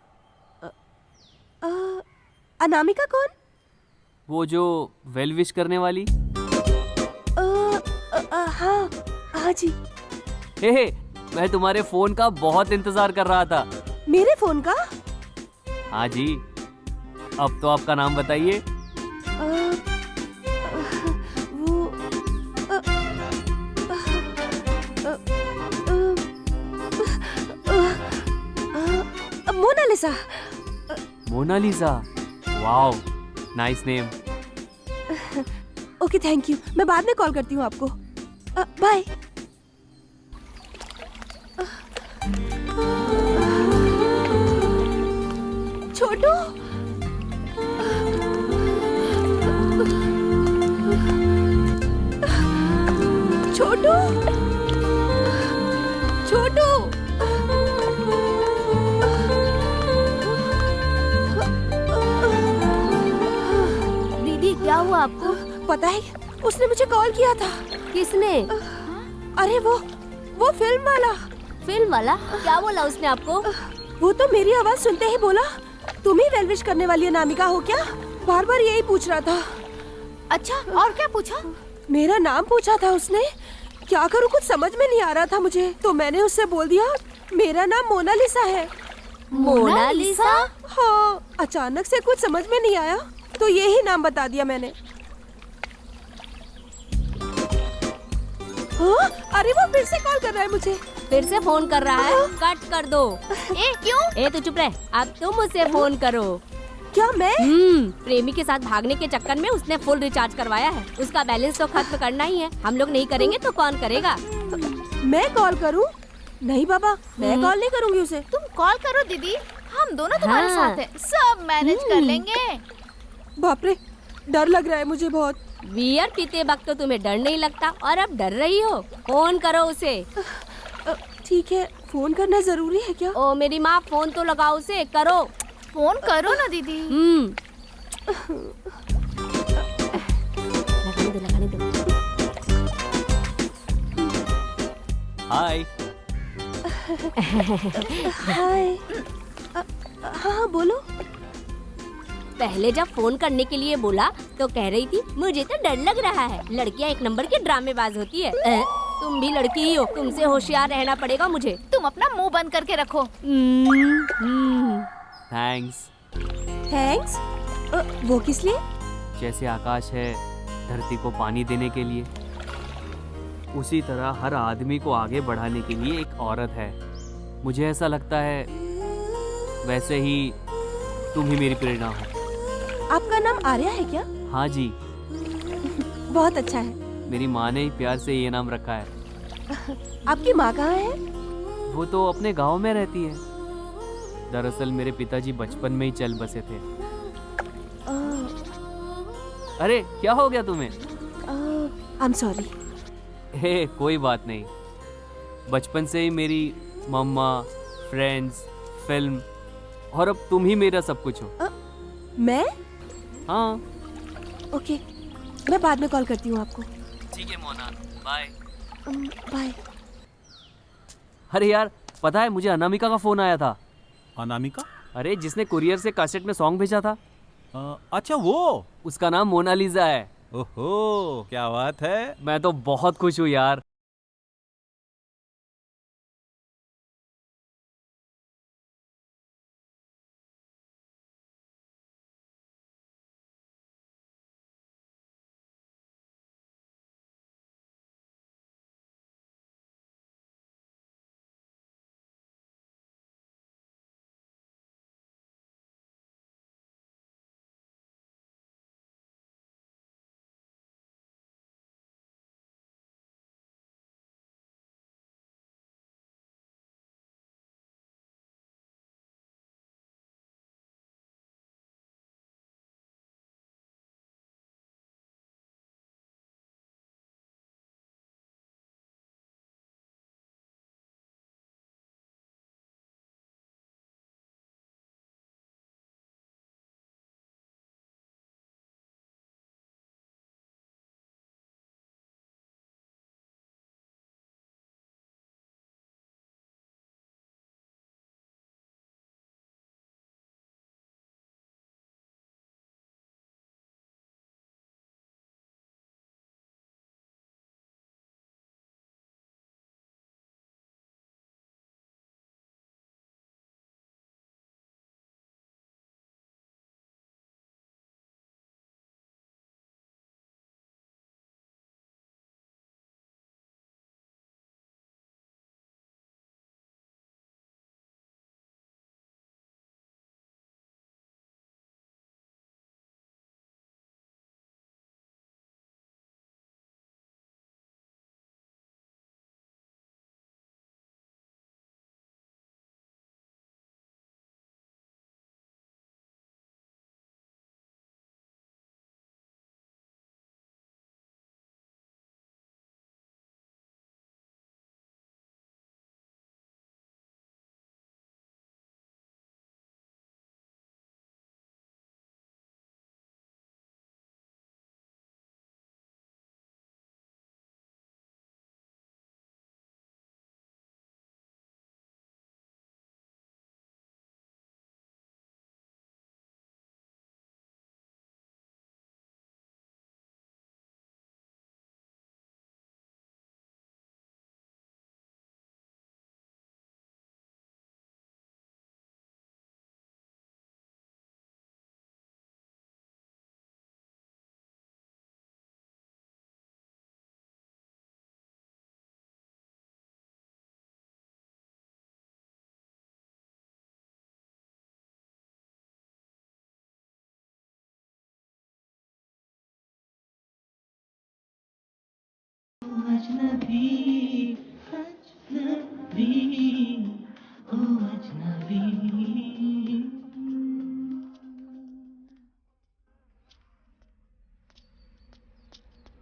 अनामिका कौन? वो जो वेल विश करने वाली। हाँ जी। हे, मैं तुम्हारे फोन का बहुत इंतजार कर रहा था। मेरे फोन का? हाँ जी। अब तो आपका नाम बताइए। Monalisa. Monalisa, wow, nice name. Okay thank you, मैं बाद में कॉल करती हूँ आपको। बाय। छोटू, छोटू, छोटू। दीदी क्या हुआ आपको? पता है, उसने मुझे कॉल किया था। किसने? अरे वो फिल्म वाला। फिल्म वाला? क्या बोला उसने आपको? वो तो मेरी आवाज सुनते ही बोला, तुम ही वेल विश करने वाली अनामिका हो क्या? बार बार यही पूछ रहा था। अच्छा, और क्या पूछा? मेरा नाम पूछा था उसने। क्या करूँ, कुछ समझ में नहीं आ रहा था मुझे, तो मैंने उससे बोल दिया मेरा नाम मोनालिसा है। मोनालिसा? हाँ, अचानक से कुछ समझ में नहीं आया तो यही नाम बता दिया मैंने। हाँ? अरे वो फिर से कॉल कर रहा है मुझे। फिर से फोन कर रहा है, कट कर दो। क्यों? ए तू चुप रह, अब तुम उसे फोन करो। क्या मैं? प्रेमी के साथ भागने के चक्कर में उसने फुल रिचार्ज करवाया है। उसका बैलेंस तो खत्म करना ही है। हम लोग नहीं करेंगे तो कौन करेगा? मैं कॉल करूं? नहीं बाबा, मैं कॉल नहीं करूंगी उसे। तुम कॉल करो दीदी, हम दोनों तुम्हारे हाँ। साथ हैं, सब मैनेज कर लेंगे। बाप रे, डर लग रहा है मुझे बहुत। बियर पीते वक्त तो तुम्हें डर नहीं लगता और अब डर रही हो। फोन करो उसे। ठीक है, फोन करना जरूरी है क्या? ओ मेरी माँ, फोन तो लगाओ उसे, करो। फोन करो ना दीदी। लगाने दो। हाय। हाय। हाँ बोलो। पहले जब फोन करने के लिए बोला तो कह रही थी मुझे तो डर लग रहा है। लड़कियां एक नंबर की ड्रामेबाज होती है। तुम भी लड़की ही हो, तुमसे होशियार रहना पड़ेगा मुझे। तुम अपना मुंह बंद करके रखो। थैंक्स। थैंक्स? वो किस लिए? जैसे आकाश है धरती को पानी देने के लिए, उसी तरह हर आदमी को आगे बढ़ाने के लिए एक औरत है। मुझे ऐसा लगता है वैसे ही तुम ही मेरी प्रेरणा हो। आपका नाम आर्या है क्या? हाँ जी। बहुत अच्छा है। मेरी माँ ने ही प्यार से ये नाम रखा है। आपकी माँ कहाँ है? वो तो अपने गांव में रहती है। दरअसल मेरे पिताजी बचपन में ही चल बसे थे। अरे क्या हो गया तुम्हें? आई एम सॉरी। हे कोई बात नहीं। बचपन से ही मेरी मम्मा, फ्रेंड्स, फिल्म और अब तुम ही मेरा सब कुछ हो। मैं? हाँ। ओके, मैं बाद में कॉल करती हूँ आपको। ठीक है मोना, बाय। बाय। अरे यार, पता है मुझे अनामिका का फोन आया था। अनामिका? अरे जिसने कुरियर से कैसेट में सॉन्ग भेजा था। अच्छा वो? उसका नाम मोनालिसा है। ओहो, क्या बात है। मैं तो बहुत खुश हूँ यार।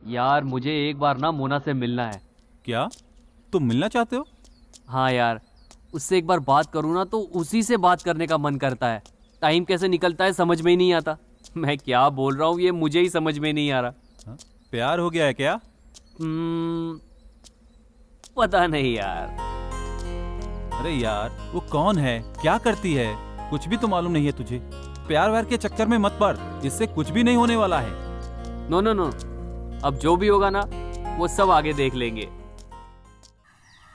यार मुझे एक बार ना मोना से मिलना है। क्या तुम मिलना चाहते हो? हाँ यार, उससे एक बार बात करूँ ना तो उसी से बात करने का मन करता है। टाइम कैसे निकलता है समझ में ही नहीं आता। मैं क्या बोल रहा हूँ ये मुझे ही समझ में नहीं आ रहा। हाँ? प्यार हो गया है क्या? पता नहीं यार। अरे यार वो कौन है, क्या करती है, कुछ भी तो मालूम नहीं है तुझे। प्यार व्यार के चक्कर में मत पड़, इससे कुछ भी नहीं होने वाला है। नो नो नो, अब जो भी होगा ना वो सब आगे देख लेंगे।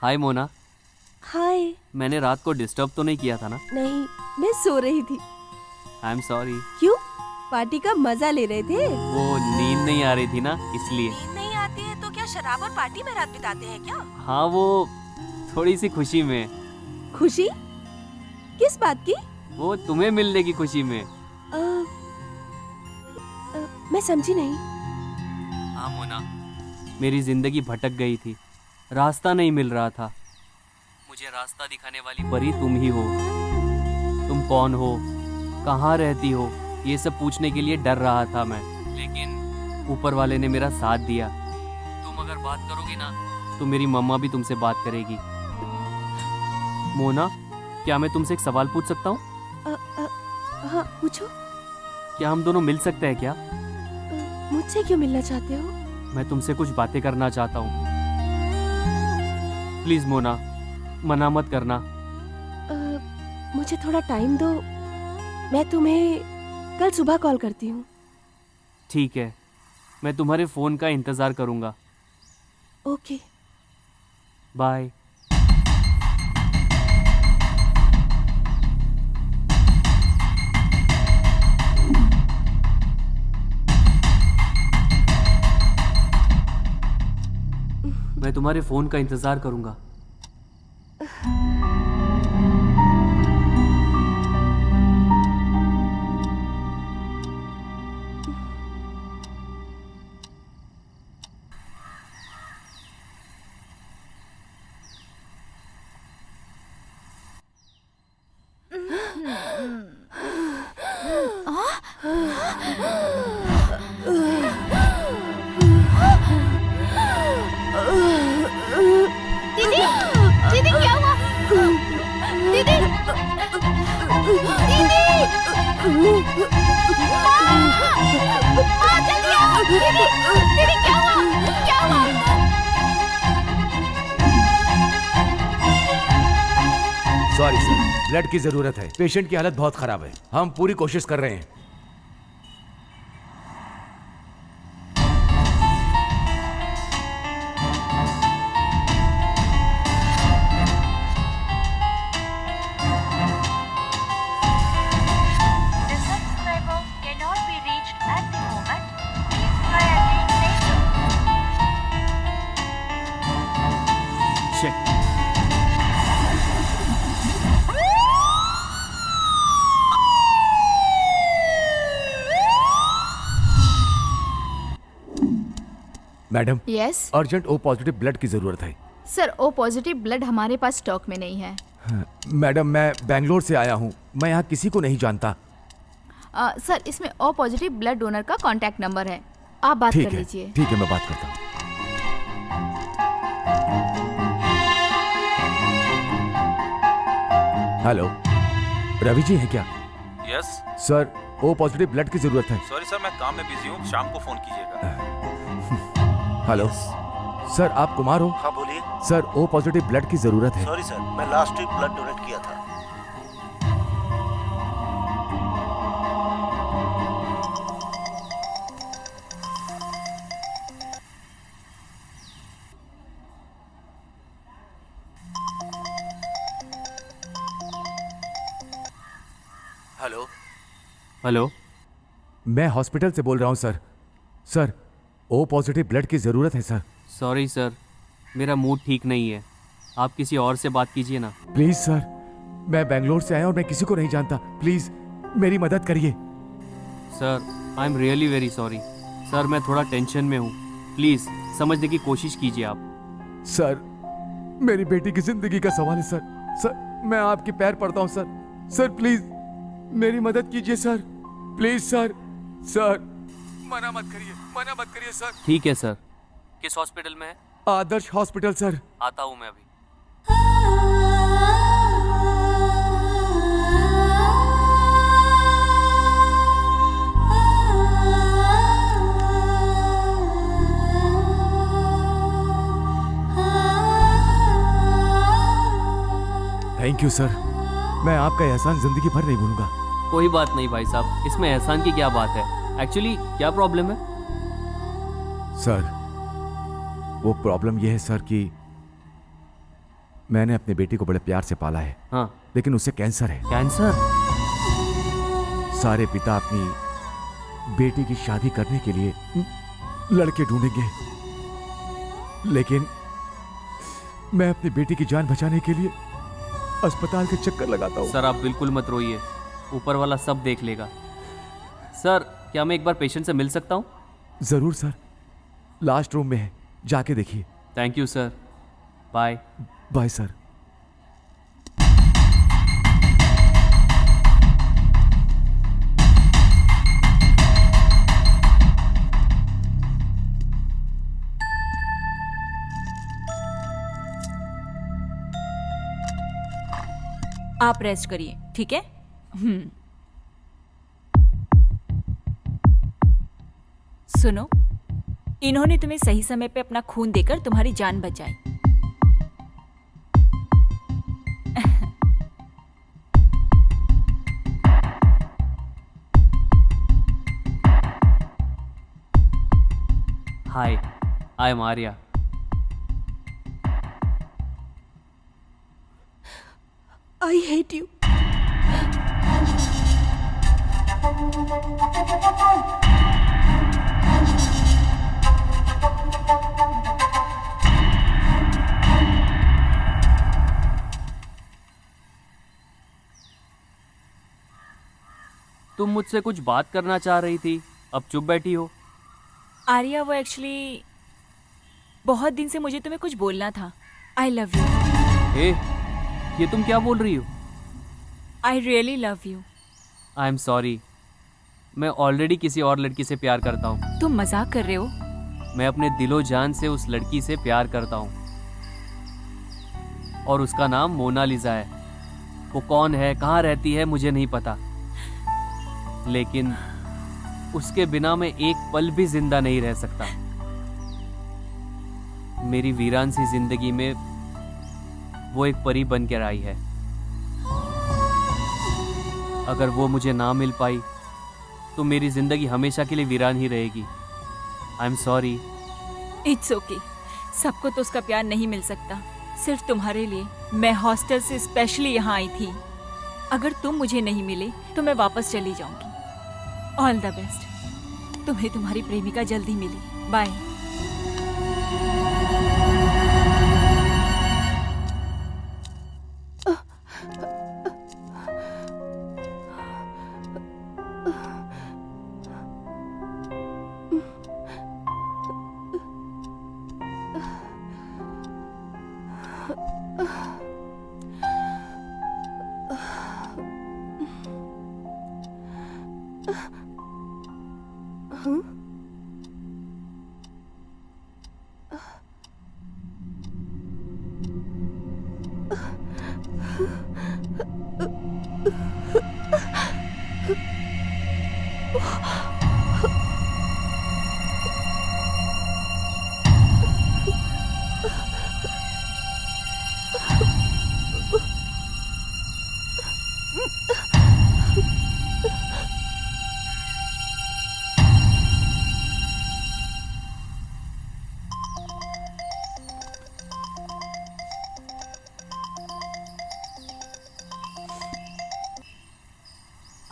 हाय मोना। हाय। मैंने रात को डिस्टर्ब तो नहीं किया था ना? नहीं, मैं सो रही थी। आई एम सॉरी। क्यों? पार्टी का मजा ले रहे थे? वो नींद नहीं आ रही थी ना इसलिए। नींद नहीं आती है तो क्या शराब और पार्टी में रात बिताते हैं क्या? हाँ वो थोड़ी सी खुशी में। खुशी? किस बात की? वो तुम्हें मिलने की खुशी में। मैं समझी नहीं। हाँ मोना, मेरी जिंदगी भटक गई थी, रास्ता नहीं मिल रहा था। मुझे रास्ता दिखाने वाली परी तुम ही हो। तुम कौन हो, कहाँ रहती हो, ये सब पूछने के लिए डर रहा था मैं, लेकिन ऊपर वाले ने मेरा साथ दिया। तुम अगर बात करोगी ना तो मेरी मम्मा भी तुमसे बात करेगी। मोना, क्या मैं तुमसे एक सवाल पूछ सकता हूँ? हाँ पूछो। क्या हम दोनों मिल सकते हैं क्या? मुझसे क्यों मिलना चाहते हो? मैं तुमसे कुछ बातें करना चाहता हूँ। प्लीज मोना, मना मत करना। मुझे थोड़ा टाइम दो, मैं तुम्हें कल सुबह कॉल करती हूँ। ठीक है, मैं तुम्हारे फोन का इंतजार करूंगा। Okay, bye. मैं तुम्हारे फोन का इंतजार करूंगा। दीदी, दीदी क्या हुआ? दीदी, दीदी, जल्दी आओ। दीदी, दीदी क्या हुआ? क्या हुआ? सॉरी सर, ब्लड की जरूरत है। पेशेंट की हालत बहुत खराब है। हम पूरी कोशिश कर रहे हैं। Madam, yes urgent O positive blood की जरूरत है। सर, ओ पॉजिटिव ब्लड हमारे पास स्टॉक में नहीं है। मैडम, मैं बेंगलोर से आया हूँ, मैं यहाँ किसी को नहीं जानता। सर, इसमें ओ पॉजिटिव ब्लड डोनर का कांटेक्ट नंबर है, आप बात कर लीजिए। ठीक है, मैं बात करता हूँ। हेलो, रवि जी हैं क्या? Yes sir, O positive blood की जरूरत है। सॉरी सर, मैं काम में बिजी हूँ, शाम को फोन कीजिएगा। हेलो सर, आप कुमार हो? हाँ बोलिए। सर, ओ पॉजिटिव ब्लड की जरूरत है। सॉरी सर, मैं लास्ट वीक ब्लड डोनेट किया था। हेलो हेलो, मैं हॉस्पिटल से बोल रहा हूँ sir. Sir, O positive blood की ज़रूरत है सर। सॉरी सर, मेरा मूड ठीक नहीं है, आप किसी और से बात कीजिए ना। प्लीज़ सर, मैं बेंगलोर से आया और मैं किसी को नहीं जानता, प्लीज़ मेरी मदद करिए। Sir, I am really very sorry. Sir, मैं थोड़ा टेंशन में हूँ, प्लीज़ समझने की कोशिश कीजिए आप। सर, मेरी बेटी की जिंदगी का सवाल है सर। सर, मैं आपके पैर पड़ता हूं सर। सर प्लीज मेरी मदद कीजिए सर, प्लीज सर। सर मना मत करिए सर। ठीक है सर। किस हॉस्पिटल में है? आदर्श हॉस्पिटल सर। आता हूँ मैं अभी। थैंक यू सर, मैं आपका एहसान जिंदगी भर नहीं भूलूंगा। कोई बात नहीं भाई साहब, इसमें एहसान की क्या बात है। एक्चुअली क्या प्रॉब्लम है? सर वो प्रॉब्लम यह है सर कि मैंने अपनी बेटी को बड़े प्यार से पाला है। हाँ। लेकिन उसे कैंसर है। कैंसर? सारे पिता अपनी बेटी की शादी करने के लिए लड़के ढूंढेंगे, लेकिन मैं अपनी बेटी की जान बचाने के लिए अस्पताल के चक्कर लगाता हूँ। सर आप बिल्कुल मत रोइए, ऊपर वाला सब देख लेगा। सर क्या मैं एक बार पेशेंट से मिल सकता हूँ? जरूर सर, लास्ट रूम में है, जाके देखिए। Thank you sir, bye. Bye sir. आप रेस्ट करिए, ठीक है? सुनो, इन्होंने तुम्हें सही समय पे अपना खून देकर तुम्हारी जान बचाई। Hi, I am Arya. I hate you. तुम मुझसे कुछ बात करना चाह रही थी, अब चुप बैठी हो। आर्या, वो एक्चुअली बहुत दिन से मुझे तुम्हें कुछ बोलना था। आई लव यू। ये तुम क्या बोल रही हो? I really love you. I am sorry, मैं ऑलरेडी किसी और लड़की से प्यार करता हूँ। तुम मजाक कर रहे हो? मैं अपने दिलो जान से उस लड़की से प्यार करता हूँ और उसका नाम मोनालिसा है। वो कौन है, कहाँ रहती है, मुझे नहीं पता, लेकिन उसके बिना मैं एक पल भी जिंदा नहीं रह सकता। मेरी वीरान सी जिंदगी में वो एक परी बन कर आई है। अगर वो मुझे ना मिल पाई तो मेरी जिंदगी हमेशा के लिए वीरान ही रहेगी। आई एम सॉरी। It's okay. सबको तो उसका प्यार नहीं मिल सकता, सिर्फ तुम्हारे लिए मैं हॉस्टल से स्पेशली यहाँ आई थी। अगर तुम मुझे नहीं मिले तो मैं वापस चली जाऊंगी। All the best. तुम्हें तुम्हारी प्रेमिका जल्दी मिले। Bye.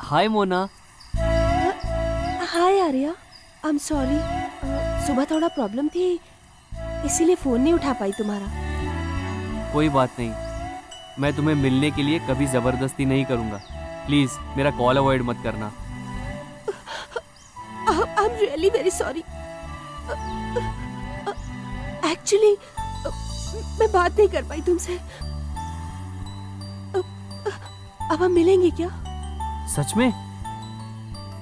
Hi Mona. Hi Arya, I am sorry. सुबह थोड़ा प्रॉब्लम थी, इसीलिए फोन नहीं उठा पाई तुम्हारा। कोई बात नहीं, मैं तुम्हें मिलने के लिए कभी जबरदस्ती नहीं करूंगा। प्लीज मेरा कॉल अवॉइड मत करना। I am really very sorry. Actually मैं बात नहीं कर पाई तुमसे। अब हम मिलेंगे क्या? सच में?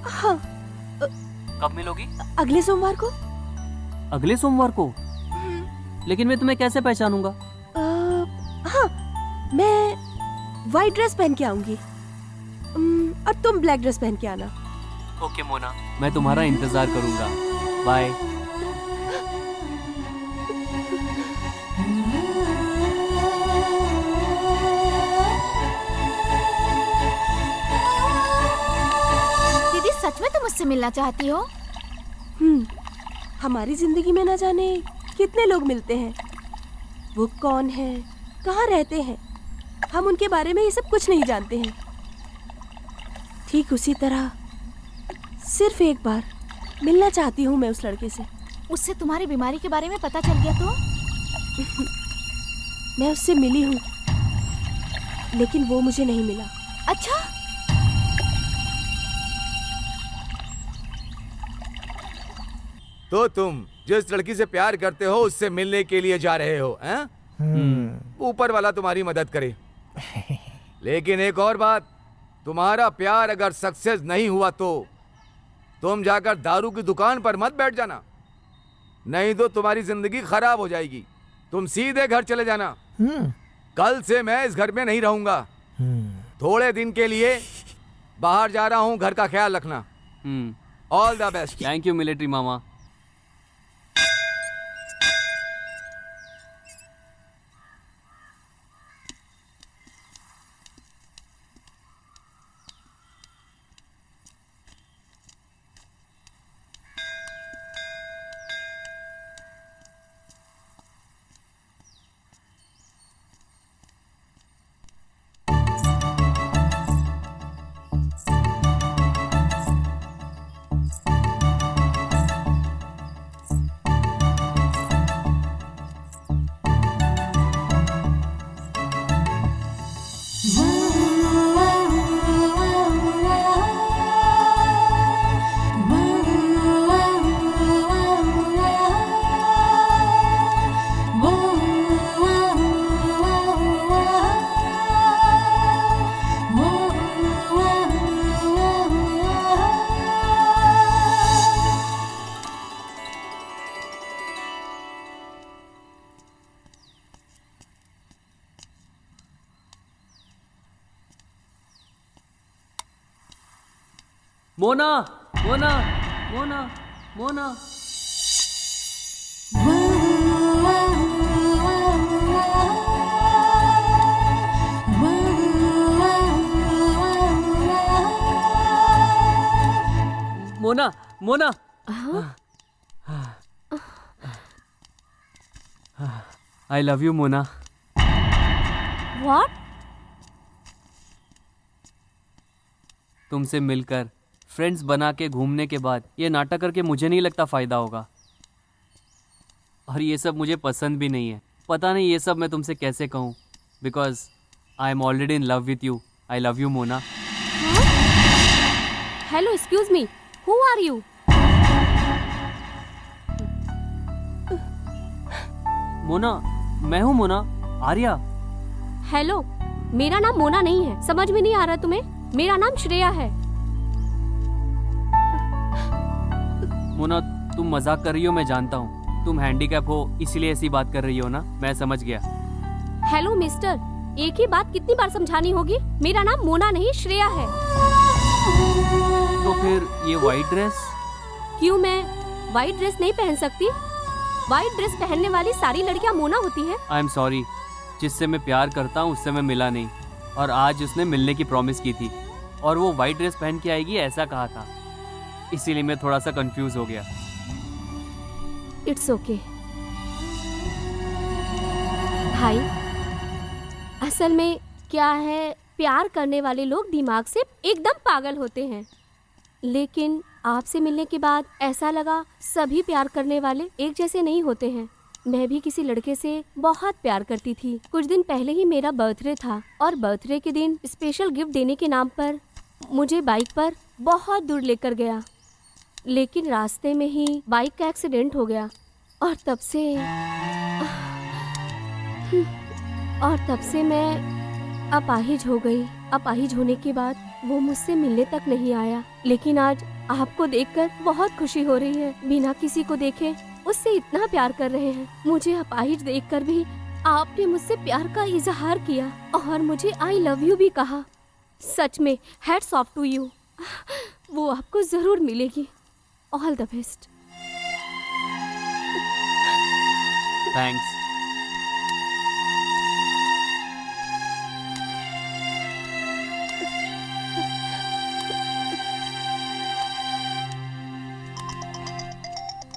हाँ। कब मिलोगी? अगले सोमवार को। अगले सोमवार को? लेकिन मैं तुम्हें कैसे पहचानूंगा? हाँ, मैं व्हाइट ड्रेस पहन के आऊंगी और तुम ब्लैक ड्रेस पहन के आना। ओके मोना, मैं तुम्हारा इंतजार करूंगा। बाय। दीदी सच में तुम मुझसे मिलना चाहती हो? हमारी जिंदगी में न जाने कितने लोग मिलते हैं। वो कौन है, कहाँ रहते हैं, हम उनके बारे में ये सब कुछ नहीं जानते हैं। ठीक उसी तरह सिर्फ एक बार मिलना चाहती हूँ मैं उस लड़के से। उससे तुम्हारी बीमारी के बारे में पता चल गया तो? मैं उससे मिली हूँ, लेकिन वो मुझे नहीं मिला। अच्छा, तो तुम जिस लड़की से प्यार करते हो उससे मिलने के लिए जा रहे हो, हैं? ऊपर वाला तुम्हारी मदद करे। लेकिन एक और बात, तुम्हारा प्यार अगर सक्सेस नहीं हुआ तो तुम जाकर दारू की दुकान पर मत बैठ जाना, नहीं तो तुम्हारी जिंदगी खराब हो जाएगी। तुम सीधे घर चले जाना। कल से मैं इस घर में नहीं रहूंगा। थोड़े दिन के लिए बाहर जा रहा हूं, घर का ख्याल रखना। All the best. Thank you military mama. Mona, Mona, Mona, Mona. Mona, Mona. I love you Mona. What? तुमसे मिलकर फ्रेंड्स बना के घूमने के बाद ये नाटक करके मुझे नहीं लगता फ़ायदा होगा। और ये सब मुझे पसंद भी नहीं है। पता नहीं ये सब मैं तुमसे कैसे कहूँ, because I am already in love with you. I love you Mona. Hello, excuse me, who are you? Mona, मैं हूँ मोना, आर्या। हेलो, मेरा नाम मोना नहीं है, समझ में नहीं आ रहा तुम्हें? मेरा नाम श्रेया है। मोना, तुम मजाक कर रही हो, मैं जानता हूँ। तुम हैंडीकैप हो इसलिए ऐसी बात कर रही हो ना, मैं समझ गया। हेलो मिस्टर, एक ही बात कितनी बार समझानी होगी? मेरा नाम मोना नहीं श्रेया है। तो फिर ये वाइट ड्रेस? क्यों मैं वाइट ड्रेस नहीं पहन सकती? वाइट ड्रेस पहनने वाली सारी लड़कियां मोना होती है। आई एम सॉरी, जिससे मैं प्यार करता हूँ उससे मैं मिला नहीं, और आज उसने मिलने की प्रॉमिस की थी और वो वाइट ड्रेस पहन के आएगी ऐसा कहा था, इसीलिए मैं थोड़ा सा कंफ्यूज हो गया। इट्स ओके भाई, असल में क्या है, प्यार करने वाले लोग दिमाग से एकदम पागल होते हैं। लेकिन आपसे मिलने के बाद ऐसा लगा सभी प्यार करने वाले एक जैसे नहीं होते हैं। मैं भी किसी लड़के से बहुत प्यार करती थी। कुछ दिन पहले ही मेरा बर्थडे था और बर्थडे के दिन स्पेशल गिफ्ट देने के नाम पर मुझे बाइक पर बहुत दूर लेकर गया, लेकिन रास्ते में ही बाइक का एक्सीडेंट हो गया और तब से और तब से मैं अपाहिज हो गई। अपाहिज होने के बाद वो मुझसे मिलने तक नहीं आया, लेकिन आज आपको देखकर बहुत खुशी हो रही है। बिना किसी को देखे उससे इतना प्यार कर रहे हैं। मुझे अपाहिज देखकर भी आपने मुझसे प्यार का इजहार किया और मुझे आई लव यू भी कहा। सच में हैट्स ऑफ टू यू। वो आपको जरूर मिलेगी। All the best. Thanks.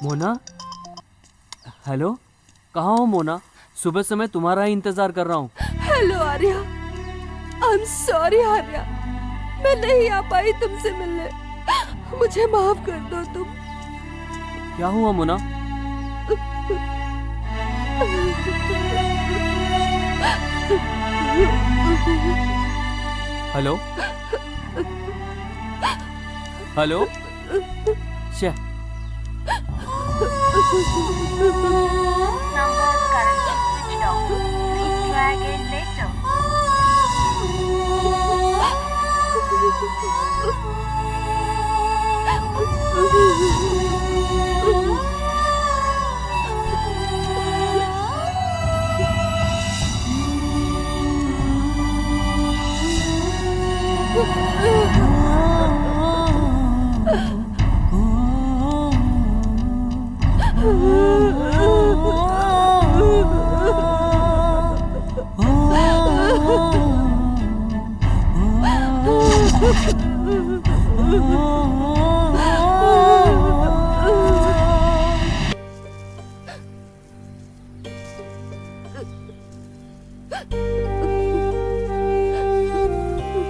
Mona, hello, कहाँ हो मोना? सुबह से मैं तुम्हारा ही इंतजार कर रहा हूँ। Hello Arya, I am sorry Arya, मैं नहीं आ पाई तुमसे मिलने। मुझे माफ कर दो तुम। क्या हुआ मोना? हेलो हेलो, शे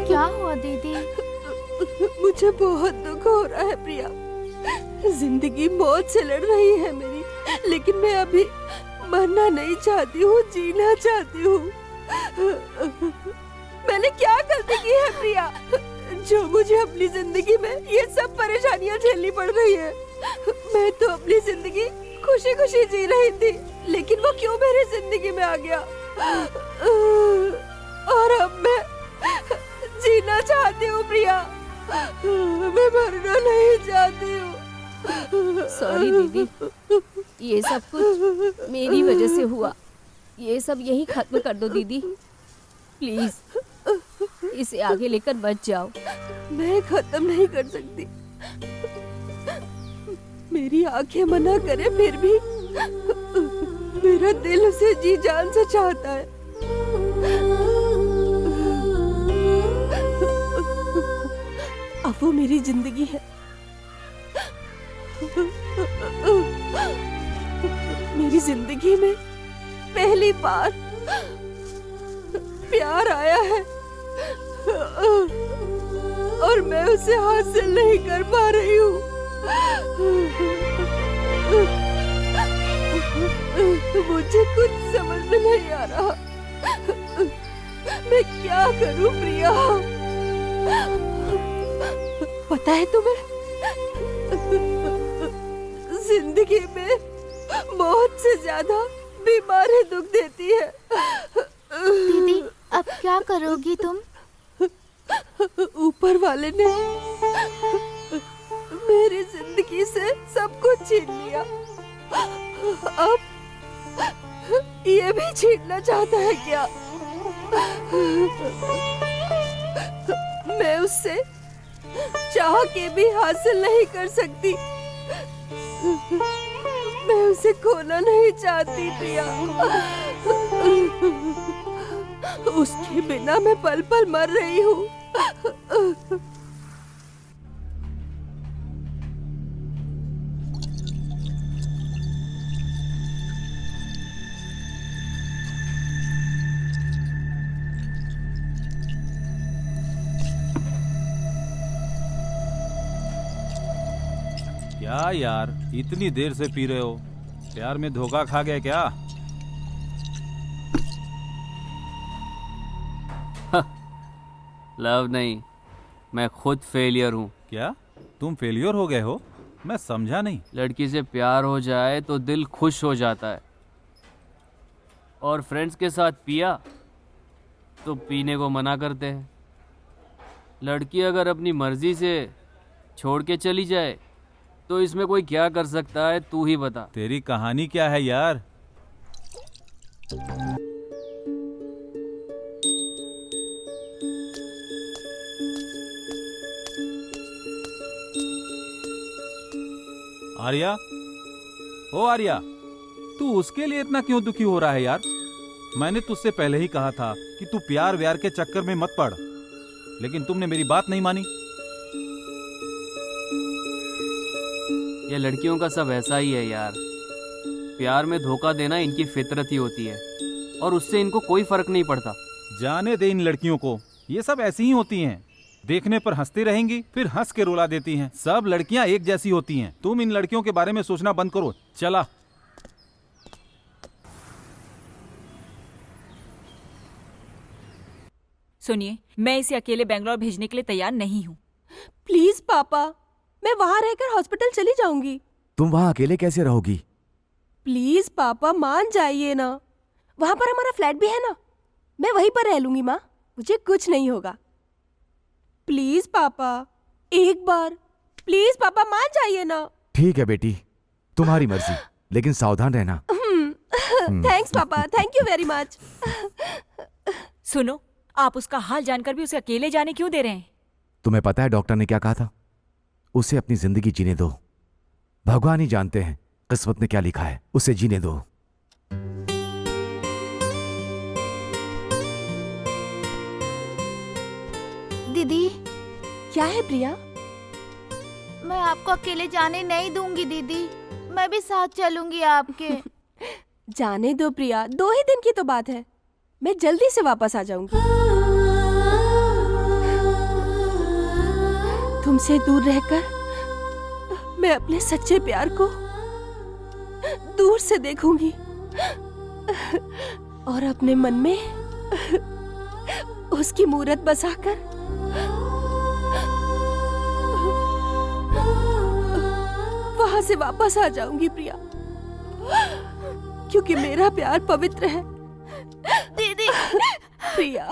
क्या हुआ दीदी? मुझे बहुत दुख हो रहा है प्रिया। जिंदगी मौत से लड़ रही है मेरी, लेकिन मैं अभी मरना नहीं चाहती हूँ, जीना चाहती हूँ। मैंने क्या गलती की है प्रिया, जो मुझे अपनी जिंदगी में ये सब परेशानियाँ झेलनी पड़ रही है? मैं तो अपनी जिंदगी खुशी खुशी जी रही थी, लेकिन वो क्यों मेरी जिंदगी में आ गया? और अब मैं जीना चाहती हूँ प्रिया, मैं मरना नहीं चाहती हूँ। सॉरी दीदी, ये सब कुछ मेरी वजह से हुआ। ये सब यही खत्म कर दो दीदी, प्लीज। इसे आगे लेकर बच जाओ। मैं खत्म नहीं कर सकती, मेरी आंखें मना करे, फिर भी मेरा दिल उसे जी जान से चाहता है। अब वो मेरी जिंदगी है। मेरी जिंदगी में पहली बार प्यार आया है और मैं उसे हासिल नहीं कर पा रही हूँ। मुझे कुछ समझ में नहीं आ रहा, मैं क्या करूं प्रिया? पता है तुम्हें, जिंदगी में मौत से ज्यादा बीमारी दुख देती है। दीदी अब क्या करोगी तुम? ऊपर वाले ने मेरी जिंदगी से सब कुछ छीन लिया, अब ये भी छीनना चाहता है क्या? मैं उससे चाह के भी हासिल नहीं कर सकती। मैं उसे खोना नहीं चाहती प्रिया। उसके बिना मैं पल पल मर रही हूँ। क्या यार, इतनी देर से पी रहे हो? प्यार में धोखा खा गए क्या? लव नहीं, मैं खुद फेलियर हूँ। क्या तुम फेलियर हो गए हो? मैं समझा नहीं। लड़की से प्यार हो जाए तो दिल खुश हो जाता है, और फ्रेंड्स के साथ पिया तो पीने को मना करते हैं। लड़की अगर अपनी मर्जी से छोड़ के चली जाए तो इसमें कोई क्या कर सकता है, तू ही बता। तेरी कहानी क्या है यार? आर्या, ओ आर्या, तू उसके लिए इतना क्यों दुखी हो रहा है यार? मैंने तुझसे पहले ही कहा था कि तू प्यार व्यार के चक्कर में मत पड़, लेकिन तुमने मेरी बात नहीं मानी। ये लड़कियों का सब ऐसा ही है यार। प्यार में धोखा देना इनकी फितरत ही होती है और उससे इनको कोई फर्क नहीं पड़ता। जाने दे इन लड़कियों को, ये सब ऐसी ही होती हैं। देखने पर हंसती रहेंगी, फिर हंस के रुला देती हैं। सब लड़कियां एक जैसी होती हैं। तुम इन लड़कियों के बारे में सोचना बंद करो। चला। सुनिए, मैं इसे अकेले बेंगलोर भेजने के लिए तैयार नहीं हूँ। प्लीज पापा, मैं वहां रहकर हॉस्पिटल चली जाऊंगी। तुम वहां अकेले कैसे रहोगी? प्लीज पापा मान जाइए ना, वहां पर हमारा फ्लैट भी है ना, मैं वहीं पर रह लूंगी माँ, मुझे कुछ नहीं होगा। प्लीज पापा, एक बार प्लीज पापा मान जाइए ना। ठीक है बेटी, तुम्हारी मर्जी, लेकिन सावधान रहना। थैंक्स पापा, थैंक यू वेरी मच। सुनो, आप उसका हाल जानकर भी उसे अकेले जाने क्यों दे रहे हैं? तुम्हें पता है डॉक्टर ने क्या कहा था? उसे अपनी जिंदगी जीने दो। भगवान ही जानते हैं किस्मत में क्या लिखा है, उसे जीने दो। दीदी, क्या है प्रिया? मैं आपको अकेले जाने नहीं दूंगी दीदी, मैं भी साथ चलूंगी आपके। जाने दो प्रिया, 2 ही दिन की तो बात है, मैं जल्दी से वापस आ जाऊंगी। तुमसे दूर रहकर मैं अपने सच्चे प्यार को दूर से देखूंगी और अपने मन में उसकी मूरत बसाकर वहां से वापस आ जाऊंगी प्रिया, क्योंकि मेरा प्यार पवित्र है। दीदी प्रिया,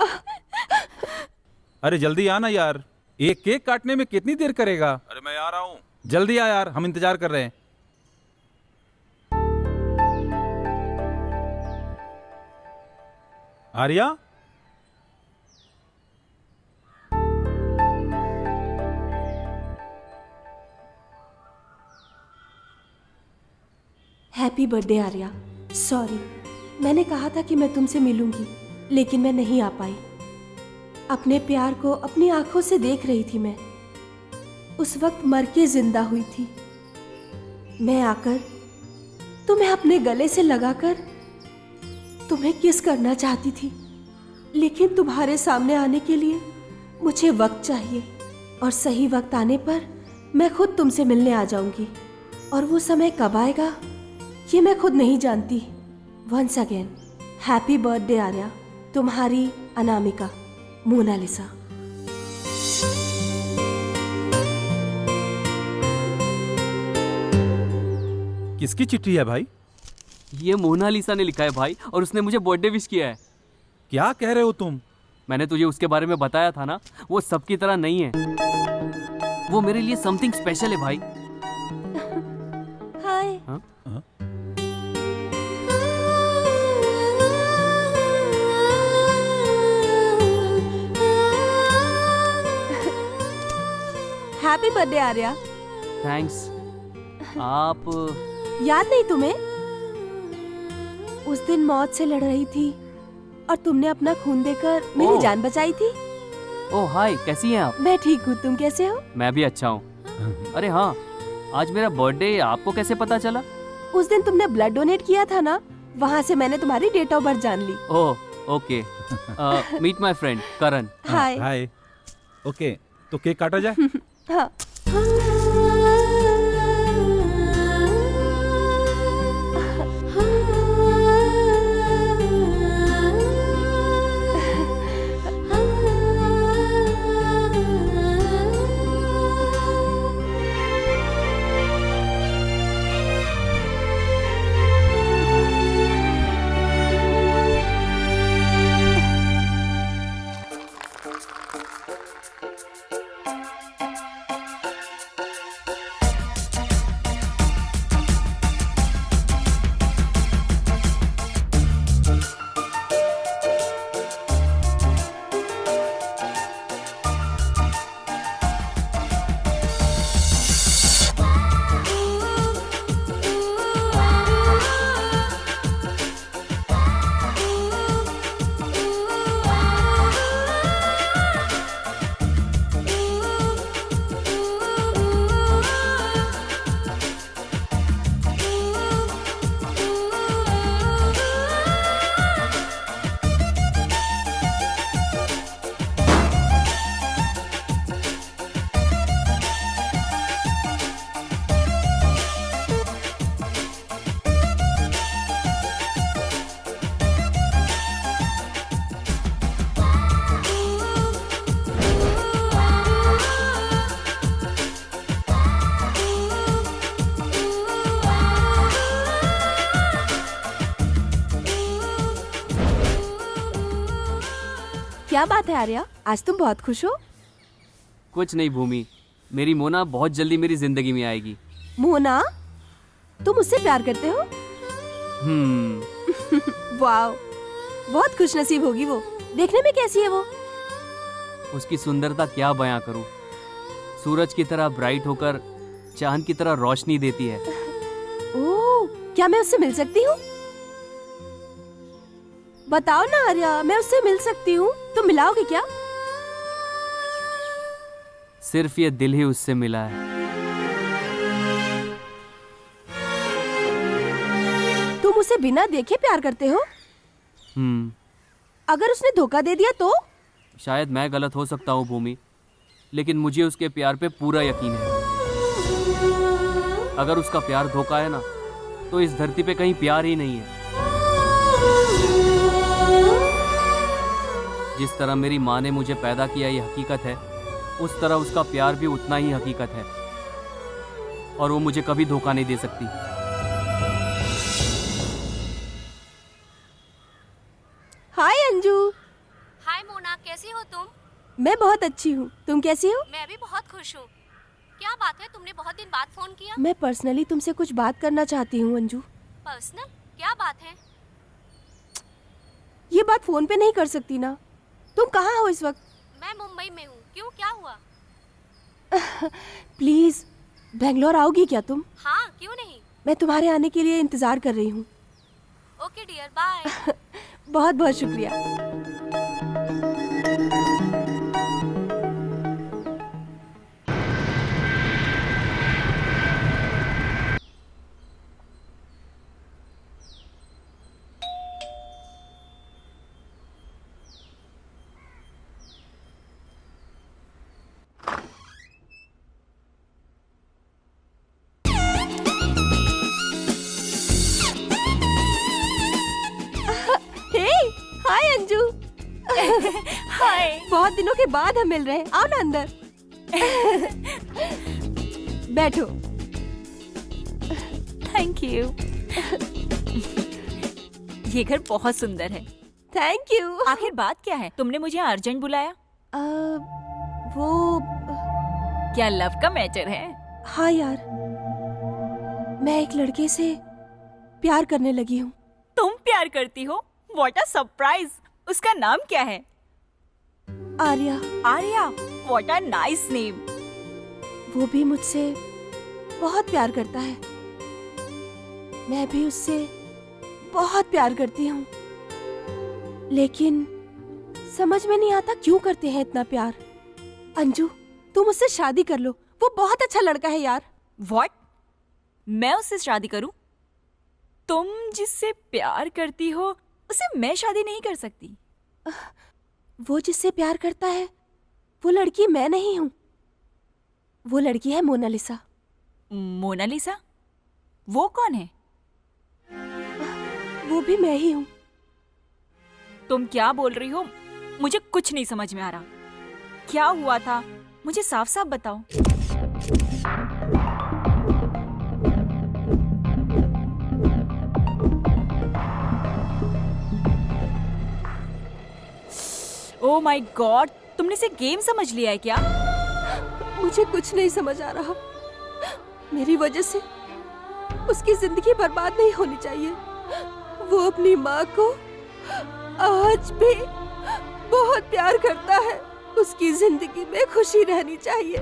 अरे जल्दी आना यार, एक केक काटने में कितनी देर करेगा? अरे मैं आ रहा हूँ, जल्दी आ यार, हम इंतजार कर रहे हैं। Arya, happy birthday Arya. Sorry, मैंने कहा था कि मैं तुमसे मिलूंगी, लेकिन मैं नहीं आ पाई। अपने प्यार को अपनी आंखों से देख रही थी मैं, उस वक्त मर के जिंदा हुई थी। मैं आकर तुम्हें अपने गले से लगाकर तुम्हें किस करना चाहती थी, लेकिन तुम्हारे सामने आने के लिए मुझे वक्त चाहिए, और सही वक्त आने पर मैं खुद तुमसे मिलने आ जाऊंगी। और वो समय कब आएगा ये मैं खुद नहीं जानती। Once again happy birthday Arya, तुम्हारी अनामिका, मोनालिसा। किसकी चिट्ठी है भाई? ये मोनालिसा ने लिखा है भाई, और उसने मुझे बर्थडे विश किया है। क्या कह रहे हो तुम? मैंने तुझे उसके बारे में बताया था ना, वो सबकी तरह नहीं है, वो मेरे लिए समथिंग स्पेशल है भाई। हाय। हाँ? Happy birthday Arya. थैंक्स। आप याद नहीं तुम्हें? उस दिन मौत से लड़ रही थी और तुमने अपना खून देकर मेरी ओह। जान बचाई थी। ओह हाय, कैसी हैं आप? मैं ठीक हूँ, तुम कैसे हो? मैं भी अच्छा हूँ। अरे हाँ, आज मेरा बर्थडे आपको कैसे पता चला? उस दिन तुमने ब्लड डोनेट किया था ना, वहाँ से मैंने तुम्हारी डेट ऑफ बर्थ जान ली। Oh okay. Meet my friend Karan. Hi. Hi. Okay, तो केक काटा जाए? हाँ। क्या बात है आर्या, आज तुम बहुत खुश हो। कुछ नहीं भूमि, मेरी मोना बहुत जल्दी मेरी जिंदगी में आएगी। मोना, तुम उससे प्यार करते हो? वाह, बहुत खुशनसीब होगी वो। देखने में कैसी है वो? उसकी सुंदरता क्या बयां करूं। सूरज की तरह ब्राइट होकर चांद की तरह रोशनी देती है। ओह, क्या मैं उससे मिल सकती हूँ? बताओ ना आर्या, मैं उससे मिल सकती हूँ, तुम मिलाओगे क्या? सिर्फ ये दिल ही उससे मिला है। तुम उसे बिना देखे प्यार करते हो? अगर उसने धोखा दे दिया तो? शायद मैं गलत हो सकता हूँ भूमि, लेकिन मुझे उसके प्यार पे पूरा यकीन है। अगर उसका प्यार धोखा है ना, तो इस धरती पे कहीं प्यार ही नहीं है। जिस तरह मेरी माँ ने मुझे पैदा किया ये हकीकत है, उस तरह उसका प्यार भी उतना ही हकीकत है, और वो मुझे कभी धोखा नहीं दे सकती। हाय अंजू। हाय मोना, कैसी हो तुम? मैं बहुत अच्छी हूँ, तुम कैसी हो? मैं भी बहुत खुश हूँ। क्या बात है, तुमने बहुत दिन बाद फोन किया? मैं पर्सनली तुमसे कुछ बात करना चाहती हूँ अंजू। पर्सनल? क्या बात है? ये बात फोन पे नहीं कर सकती ना। तुम कहाँ हो इस वक्त? मैं मुंबई में हूँ। क्यों, क्या हुआ? प्लीज, बेंगलोर आओगी क्या तुम? हाँ, क्यों नहीं। मैं तुम्हारे आने के लिए इंतजार कर रही हूँ। Okay dear, bye. बहुत बहुत शुक्रिया। हाय अंजू। हाय। बहुत दिनों के बाद हम मिल रहे हैं, आओ ना अंदर। बैठो। Thank you. ये घर बहुत सुंदर है। Thank you. आखिर बात क्या है, तुमने मुझे अर्जेंट बुलाया? वो क्या लव का मैटर है? हाँ यार, मैं एक लड़के से प्यार करने लगी हूँ। तुम प्यार करती हो? What a surprise. उसका नाम क्या है? Arya. Arya, what a nice name. वो भी मुझसे बहुत प्यार करता है, मैं भी उससे बहुत प्यार करती हूँ, लेकिन समझ में नहीं आता क्यों करते हैं इतना प्यार। अंजू, तुम उससे शादी कर लो, वो बहुत अच्छा लड़का है यार। व्हाट? मैं उससे शादी करूं? तुम जिससे प्यार करती हो उसे मैं शादी नहीं कर सकती। वो जिससे प्यार करता है वो लड़की मैं नहीं हूँ, वो लड़की है मोनालिसा। मोनालिसा? वो कौन है? वो भी मैं ही हूँ। तुम क्या बोल रही हो? मुझे कुछ नहीं समझ में आ रहा। क्या हुआ था, मुझे साफ साफ बताओ। ओह माय गॉड, तुमने इसे गेम समझ लिया है क्या? मुझे कुछ नहीं समझ आ रहा। मेरी वजह से उसकी जिंदगी बर्बाद नहीं होनी चाहिए। वो अपनी माँ को आज भी बहुत प्यार करता है, उसकी जिंदगी में खुशी रहनी चाहिए।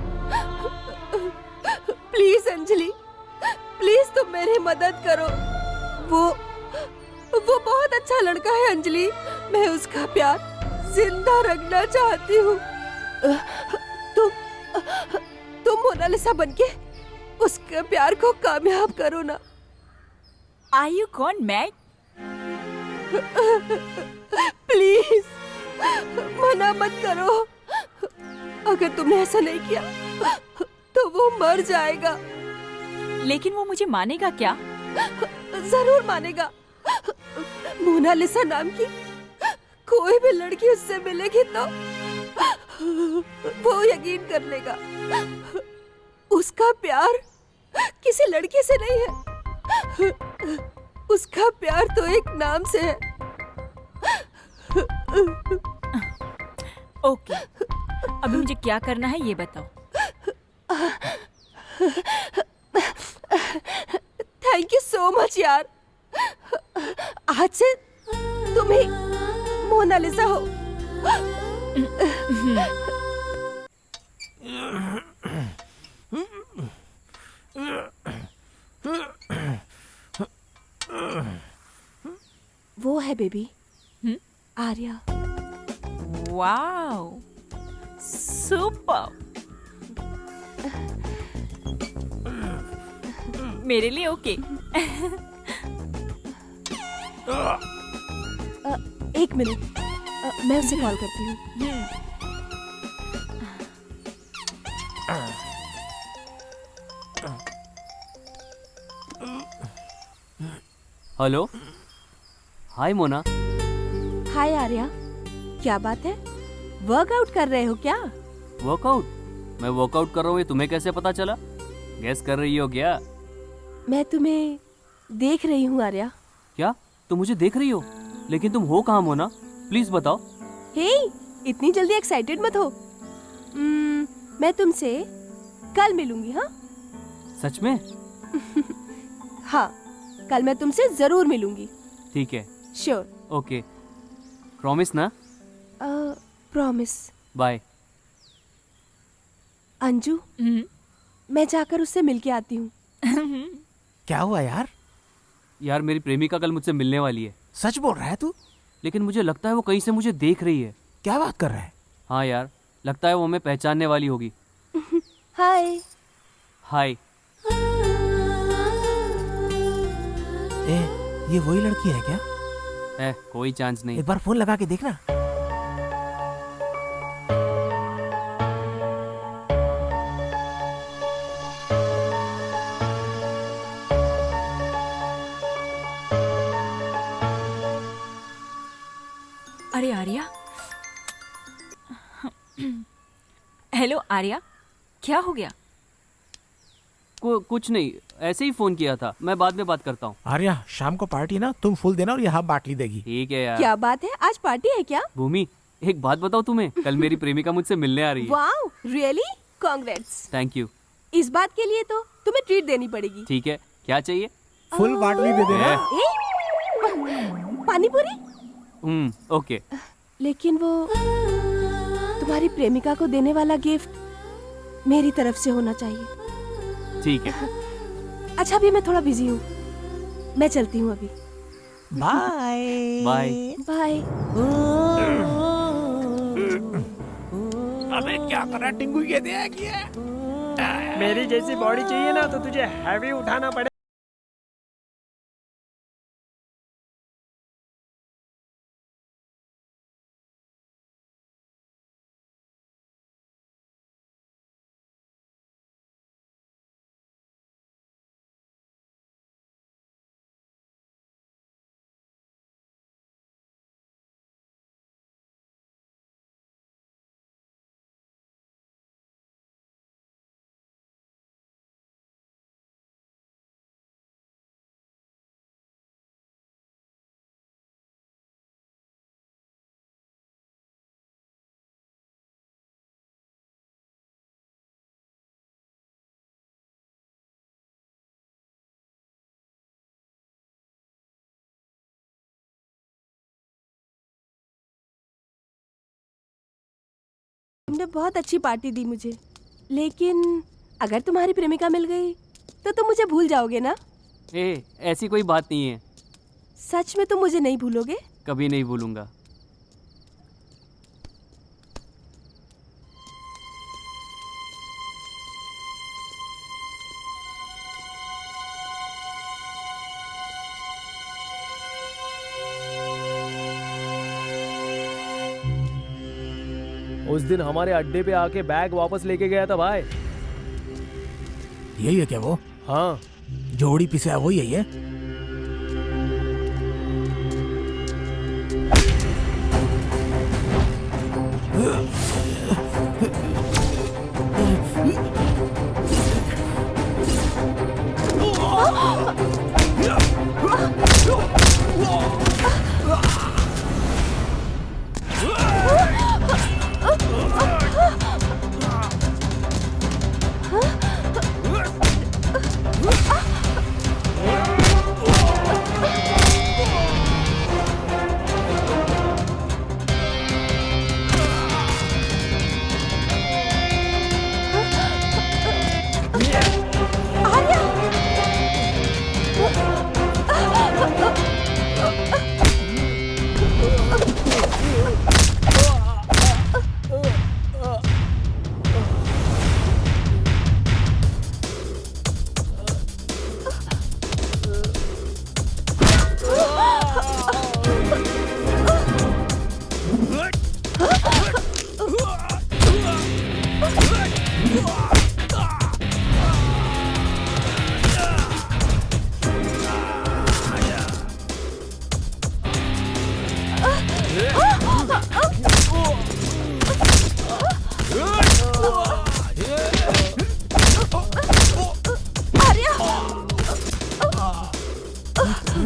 प्लीज अंजलि, प्लीज तुम मेरी मदद करो। वो बहुत अच्छा लड़का है अंजलि, मैं उसका प्यार जिंदा रखना चाहती हूँ। तुम मोनालिसा बनके उसके प्यार को कामयाब करो ना। Are you gone mad? Please मना मत करो। अगर तुमने ऐसा नहीं किया तो वो मर जाएगा। लेकिन वो मुझे मानेगा क्या? जरूर मानेगा। मोनालिसा नाम की कोई भी लड़की उससे मिलेगी तो वो यकीन कर लेगा। उसका प्यार किसी लड़की से नहीं है, उसका प्यार तो एक नाम से है। ओके, अभी मुझे क्या करना है ये बताओ। थैंक यू सो मच यार। आज से तुम ही मोनालिसा हो। वो है बेबी, आर्या। Wow, super. मेरे लिए ओके। एक मिनट, मैं उसे कॉल करती हूँ। हेलो, हाय मोना। हाय आर्या, क्या बात है? वर्कआउट कर रहे हो क्या? वर्कआउट? मैं वर्कआउट कर रहा हूँ ये तुम्हें कैसे पता चला? गैस कर रही हो क्या? मैं तुम्हें देख रही हूँ आर्या। क्या तुम मुझे देख रही हो? लेकिन तुम हो कहाँ मोना? प्लीज बताओ। हे, इतनी जल्दी एक्साइटेड मत हो। मैं तुमसे कल मिलूंगी। हाँ सच में? हाँ, कल मैं तुमसे जरूर मिलूंगी। ठीक है। श्योर। ओके, प्रॉमिस ना? प्रॉमिस। बाय। अंजू, मैं जाकर उससे मिलके आती हूँ। क्या हुआ यार? यार मेरी प्रेमिका कल मुझसे मिलने वाली है। सच बोल रहा है तू? लेकिन मुझे लगता है वो कहीं से मुझे देख रही है। क्या बात कर रहा है? हाँ यार, लगता है वो हमें पहचानने वाली होगी। हाय। हाय। ये वही लड़की है क्या? कोई चांस नहीं। एक बार फोन लगा के देखना। अरे आर्या। हेलो आर्या, क्या हो गया? कुछ नहीं, ऐसे ही फोन किया था। मैं बाद में बात करता हूँ। आर्या, शाम को पार्टी ना, तुम फुल देना और ये हाफ बाटली देगी। ठीक है यार। क्या बात है, आज पार्टी है क्या? भूमि, एक बात बताओ तुम्हें, कल मेरी प्रेमिका मुझसे मिलने आ रही है। Wow, really? Congrats. Thank you. इस बात के लिए तो तुम्हें ट्रीट देनी पड़ेगी। ठीक है, क्या चाहिए? फुल बाटली दे देना। पानी पूरी? ओके। लेकिन वो तुम्हारी प्रेमिका को देने वाला गिफ्ट मेरी तरफ से होना चाहिए। ठीक है। अच्छा, अभी मैं थोड़ा बिजी हूँ, मैं चलती हूँ अभी। Bye bye bye. अबे क्या कर रहा है टिंगू? ये देख ये। मेरी जैसी बॉडी चाहिए ना तो तुझे हैवी उठाना पड़ेगा। तुमने बहुत अच्छी पार्टी दी मुझे, लेकिन अगर तुम्हारी प्रेमिका मिल गई तो तुम मुझे भूल जाओगे ना? ऐसी कोई बात नहीं है। सच में तुम मुझे नहीं भूलोगे? कभी नहीं भूलूंगा। उस दिन हमारे अड्डे पे आके बैग वापस लेके गया था भाई। यही है क्या वो? हाँ, जोड़ी पिसा वही है ये।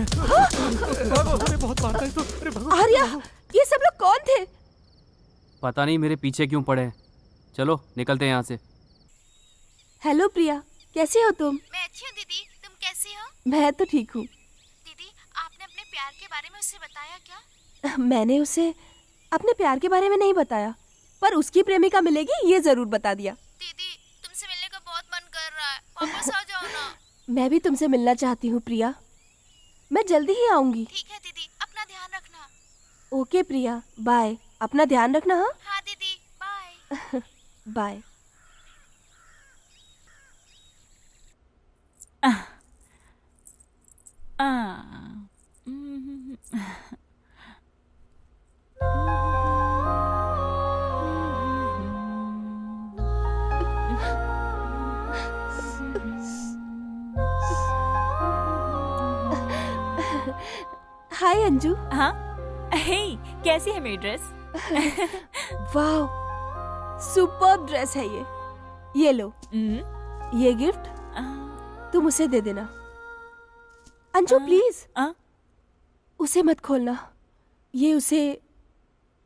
अरे बहुत मारता है तो। अरे भगवान। आर्या, ये सब लोग कौन थे? पता नहीं मेरे पीछे क्यों पड़े हैं। चलो निकलते हैं यहाँ से। हेलो प्रिया, कैसे हो तुम? मैं अच्छी हूँ दीदी, तुम कैसी हो? मैं तो ठीक हूँ। दीदी, आपने अपने प्यार के बारे में उससे बताया क्या? मैंने उसे अपने प्यार के बारे में नहीं बताया, पर उसकी प्रेमिका मिलेगी ये जरूर बता दिया। दीदी, तुमसे मिलने का बहुत मन कर रहा है, वापस आ जाओ ना। मैं भी तुमसे मिलना चाहती हूँ प्रिया, मैं जल्दी ही आऊंगी। ठीक है दीदी, अपना ध्यान रखना। ओके प्रिया, बाय। अपना ध्यान रखना। हाँ हाँ दीदी, बाय। बाय। हाय अंजू। हाँ, हे, कैसी है मेरी ड्रेस? वाह, सुपर्ब ड्रेस है ये लो। ये गिफ्ट तुम उसे दे देना। अंजू प्लीज उसे मत खोलना, ये उसे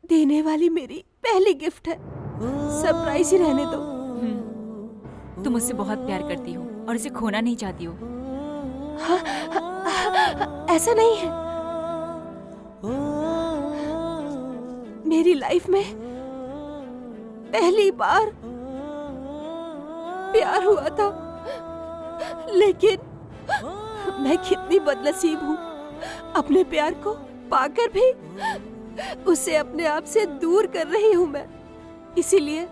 देने वाली मेरी पहली गिफ्ट है। सरप्राइज ही रहने दो। तुम उससे बहुत प्यार करती हो और उसे खोना नहीं चाहती हो। ऐसा नहीं है। मेरी लाइफ में पहली बार प्यार हुआ था, लेकिन मैं कितनी बदनसीब हूँ। अपने प्यार को पाकर भी उसे अपने आप से दूर कर रही हूँ मैं। इसीलिए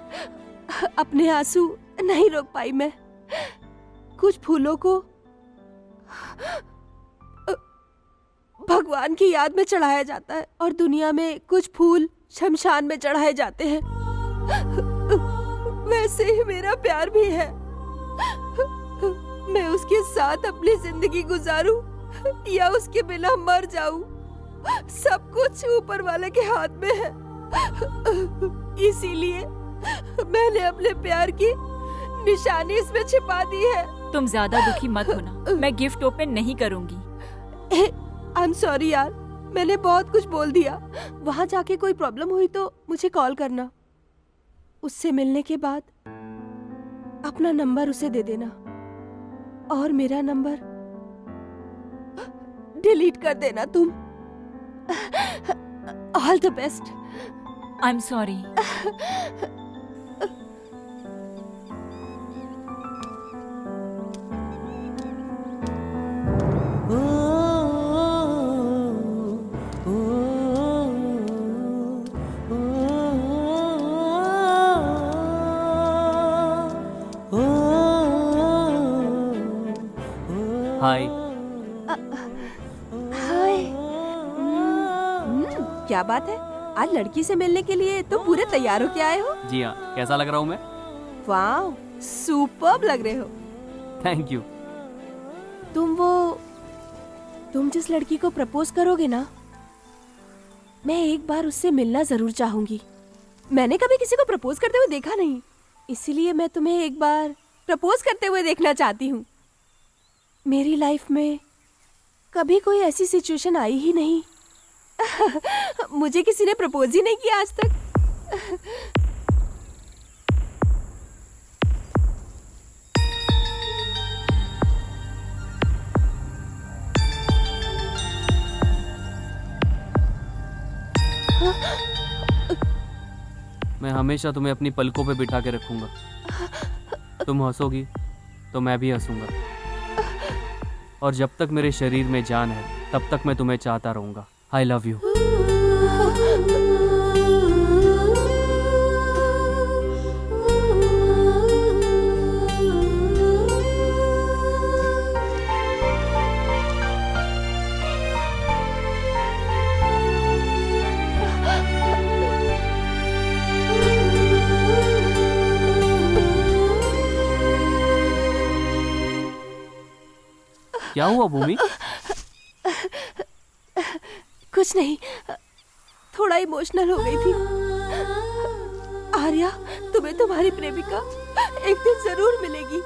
अपने आंसू नहीं रोक पाई मैं। कुछ फूलों को भगवान की याद में चढ़ाया जाता है और दुनिया में कुछ फूल शमशान में चढ़ाए जाते हैं। वैसे ही मेरा प्यार भी है। मैं उसके साथ अपनी जिंदगी गुजारूं या उसके बिना मर जाऊं, सब कुछ ऊपर वाले के हाथ में है। इसीलिए मैंने अपने प्यार की निशानी इसमें छिपा दी है। तुम ज्यादा दुखी मत होना, मैं गिफ्ट ओपन नहीं करूंगी। आई एम सॉरी यार, मैंने बहुत कुछ बोल दिया। वहां जाके कोई प्रॉब्लम हुई तो मुझे कॉल करना। उससे मिलने के बाद अपना नंबर उसे दे देना और मेरा नंबर डिलीट कर देना तुम। All the best. I am sorry. Hi. Hi. क्या बात है, आज लड़की से मिलने के लिए तुम पूरे तैयार होके आए हो? जी हाँ, कैसा लग रहा हूँ मैं? वाह, सुपर्ब लग रहे हो। Thank you. तुम जिस लड़की को प्रपोज करोगे ना, मैं एक बार उससे मिलना जरूर चाहूंगी। मैंने कभी किसी को प्रपोज करते हुए देखा नहीं, इसीलिए मैं तुम्हें एक बार प्रपोज करते हुए देखना चाहती हूँ। मेरी लाइफ में कभी कोई ऐसी सिचुएशन आई ही नहीं। मुझे किसी ने प्रपोज ही नहीं किया आज तक। मैं हमेशा तुम्हें अपनी पलकों पे बिठा के रखूंगा। तुम हंसोगी तो मैं भी हंसूंगा, और जब तक मेरे शरीर में जान है तब तक मैं तुम्हें चाहता रहूंगा। आई लव यू। क्या हुआ भूमि? कुछ नहीं, थोड़ा इमोशनल हो गई थी। आर्या, तुम्हें तुम्हारी प्रेमिका एक दिन जरूर मिलेगी।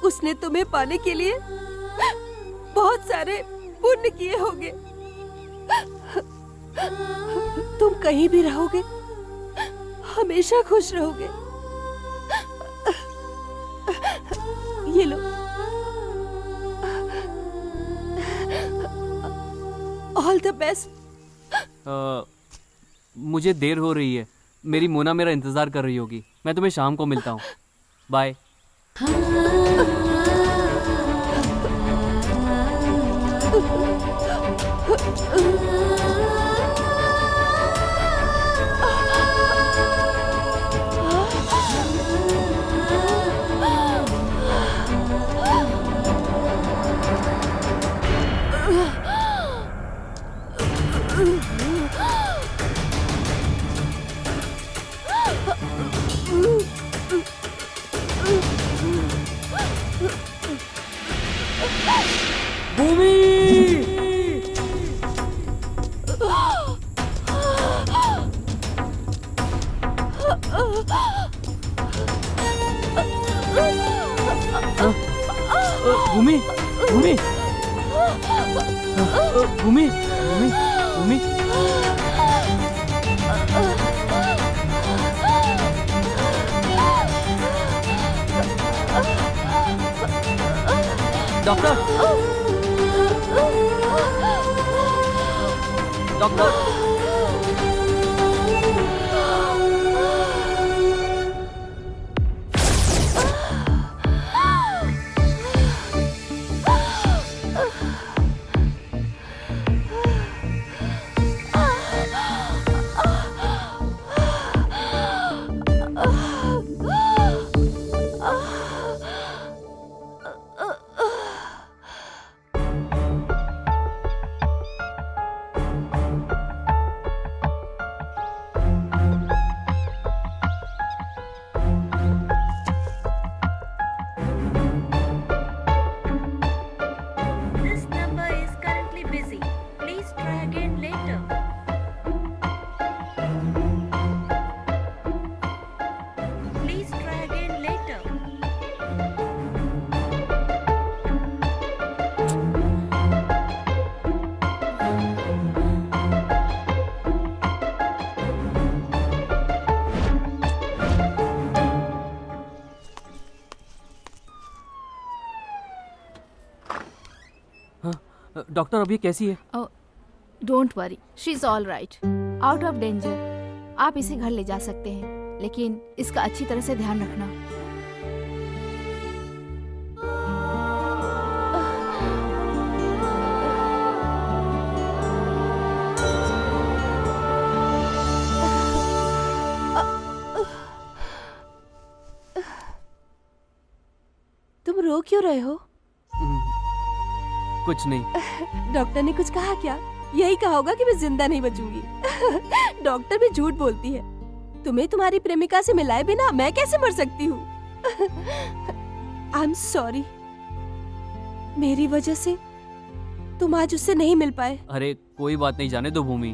उसने तुम्हें पाने के लिए बहुत सारे पुण्य किए होगे। तुम कहीं भी रहोगे, हमेशा खुश रहोगे। ये लो। All the best. मुझे देर हो रही है, मेरी मोना मेरा इंतजार कर रही होगी। मैं तुम्हें शाम को मिलता हूँ। Bye. Bhumi, Bhumi, Bhumi, Bhumi, Bhumi. Doctor, doctor. Doctor अभी कैसी है? Don't worry, she is all right, out of danger. आप इसे घर ले जा सकते हैं, लेकिन इसका अच्छी तरह से ध्यान रखना। तुम रो क्यों रहे हो? कुछ नहीं। डॉक्टर ने कुछ कहा क्या? यही कहा होगा कि मैं जिंदा नहीं बचूंगी। डॉक्टर भी झूठ बोलती है। तुम्हें तुम्हारी प्रेमिका से मिलाए बिना मैं कैसे मर सकती हूँ? आई एम सॉरी, मेरी वजह से तुम आज उससे नहीं मिल पाए। अरे कोई बात नहीं, जाने दो भूमि।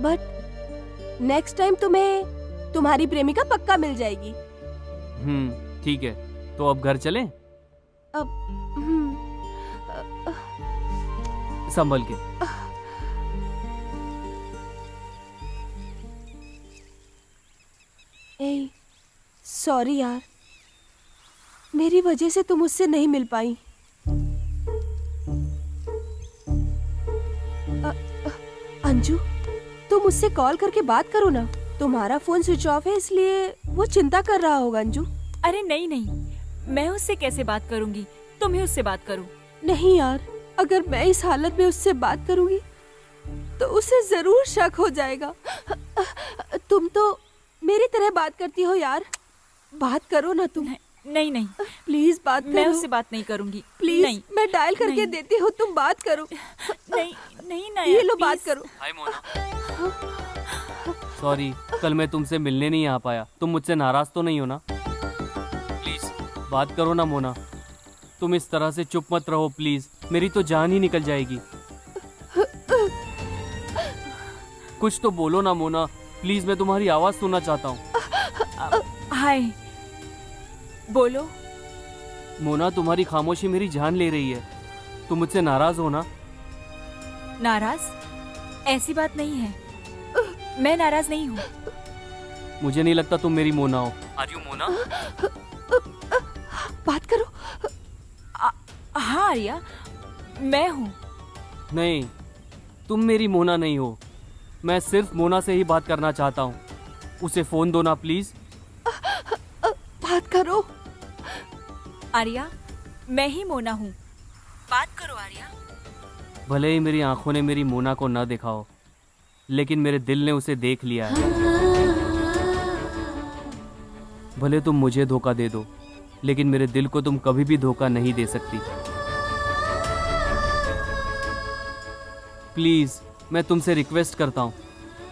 बट नेक्स्ट टाइम तुम्हें तुम्हारी प्रेमिका पक्का मिल जाएगी। ठीक है, तो अब घर चलें? अब संभल के। ए, सॉरी यार, मेरी वजह से तुम उससे नहीं मिल पाई। अंजू, तुम उससे कॉल करके बात करो ना। तुम्हारा फोन स्विच ऑफ है, इसलिए वो चिंता कर रहा होगा। अंजू, अरे नहीं नहीं, मैं उससे कैसे बात करूंगी? तुम ही उससे बात करो। नहीं यार, अगर मैं इस हालत में उससे बात करूंगी तो उसे जरूर शक हो जाएगा। तुम तो मेरी तरह बात करती हो यार, बात करो ना तुम। नहीं नहीं, प्लीज बात करो। मैं उससे बात नहीं करूंगी। प्लीज नहीं, मैं डायल करके नहीं। देती हूँ, तुम बात करो। नहीं नहीं ना, ये लो बात करो। हाय मोना, सॉरी, कल मैं तुमसे मिलने नहीं आ पाया। तुम मुझसे नाराज तो नहीं हो ना? प्लीज बात करो ना मोना। तुम इस तरह से चुप मत रहो प्लीज, मेरी तो जान ही निकल जाएगी। कुछ तो बोलो ना मोना, प्लीज, मैं तुम्हारी आवाज सुनना चाहता हूँ। हाय, बोलो। मोना, तुम्हारी खामोशी मेरी जान ले रही है। तुम मुझसे नाराज हो ना? नाराज? ऐसी बात नहीं है, मैं नाराज नहीं हूँ। मुझे नहीं लगता तुम मेरी मोना हो। Are you Mona? बात करो। हाँ आर्या, मैं हूँ। नहीं, तुम मेरी मोना नहीं हो। मैं सिर्फ मोना से ही बात करना चाहता हूँ। उसे फोन दो ना प्लीज। बात करो। आर्या, मैं ही मोना हूँ, बात करो आर्या। भले ही मेरी आंखों ने मेरी मोना को न देखा हो, लेकिन मेरे दिल ने उसे देख लिया है। भले तुम मुझे धोखा दे दो, लेकिन मेरे दिल को तुम कभी भी धोखा नहीं दे सकती। प्लीज, मैं तुमसे रिक्वेस्ट करता हूँ,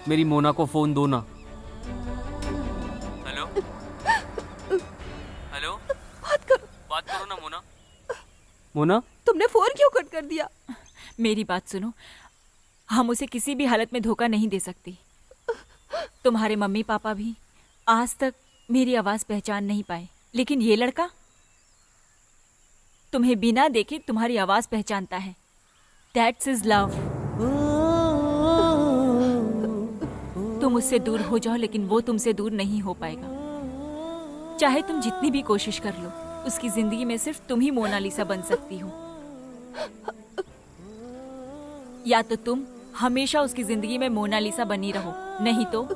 मेरी मोना को फोन दो ना। हेलो हेलो, बात करो ना मोना। मोना, तुमने फोन क्यों कट कर दिया? मेरी बात सुनो, हम उसे किसी भी हालत में धोखा नहीं दे सकती। तुम्हारे मम्मी पापा भी आज तक मेरी आवाज पहचान नहीं पाए, लेकिन ये लड़का तुम्हें बिना देखे तुम्हारी आवाज पहचानता है। That's is love. तुम उससे दूर हो जाओ, लेकिन वो तुमसे दूर नहीं हो पाएगा। चाहे तुम जितनी भी कोशिश कर लो, उसकी जिंदगी में सिर्फ तुम ही मोनालिसा बन सकती हो। या तो तुम हमेशा उसकी जिंदगी में मोनालिसा बनी रहो, नहीं तो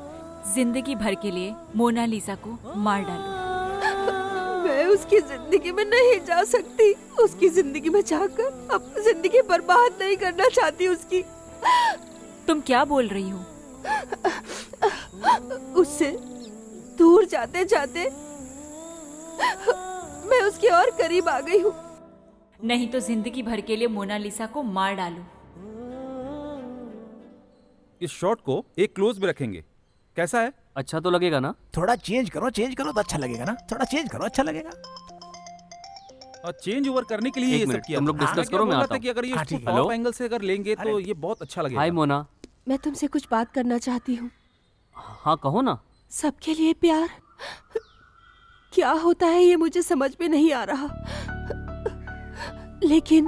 जिंदगी भर के लिए मोनालिसा को मार डालो। मैं उसकी जिंदगी में नहीं जा सकती। उसकी जिंदगी में जाकर अपनी जिंदगी बर्बाद नहीं करना चाहती उसकी। तुम क्या बोल रही हो? उससे दूर जाते जाते मैं उसके और करीब आ गई हूँ। नहीं तो जिंदगी भर के लिए मोनालिसा को मार डालो। इस शॉट को एक क्लोज में रखेंगे, कैसा है? अच्छा तो लगेगा ना? थोड़ा चेंज करो तो अच्छा लगेगा ना। थोड़ा चेंज करो, अच्छा लगेगा। और चेंज ओवर करने के लिए एक ये मिनट, सब किया। तुम लोग हाँ, डिस्कस मैं करो, मैं बोल रहा आता था हूँ। कि अगर ये हाँ, इसको ठीक है। टॉप एंगल से अगर लेंगे तो ये बहुत अच्छा लगेगा। हाय मोना। मैं तुमसे कुछ बात करना चाहती हूँ। हाँ कहो ना। सबके लिए प्यार क्या होता है ये मुझे समझ में नहीं आ रहा, लेकिन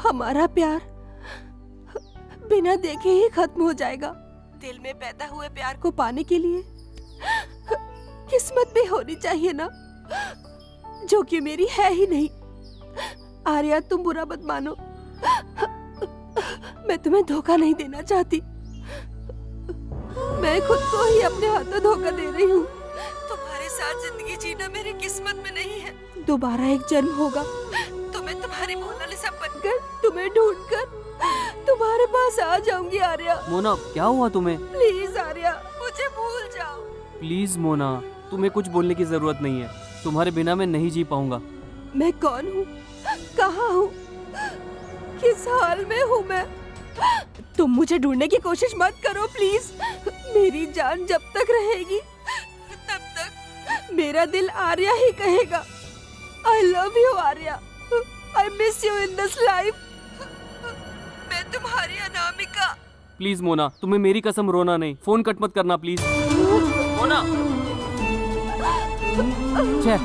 हमारा प्यार बिना देखे ही खत्म हो जाएगा। दिल में पैदा हुए प्यार को पाने के लिए किस्मत भी होनी चाहिए ना, जो कि मेरी है ही नहीं। आर्या, तुम बुरा मत मानो, मैं तुम्हें धोखा नहीं देना चाहती। मैं खुद को ही अपने हाथों धोखा दे रही हूँ। तुम्हारे साथ जिंदगी जीना मेरी किस्मत में नहीं है। दोबारा एक जन्म होगा तो मैं तुम्हारी मोनालिसा बनकर तुम्हें ढूंढकर तुम्हारे पास आ जाऊंगी। आर्या, मोना, क्या हुआ तुम्हें? प्लीज आर्या, मुझे भूल जाओ। प्लीज मोना, तुम्हें कुछ बोलने की जरूरत नहीं है। तुम्हारे बिना मैं नहीं जी पाऊंगा। मैं कौन हूँ, कहाँ हूँ, किस हाल में हूँ मैं? तुम मुझे ढूंढने की कोशिश मत करो प्लीज। मेरी जान जब तक रहेगी तब तक मेरा दिल आर्या ही कहेगा। I love you Arya. I miss you in this life। मैं तुम्हारी अनामिका। प्लीज मोना, तुम्हें मेरी कसम रोना नहीं। फोन कट मत करना प्लीज। मोना। छे।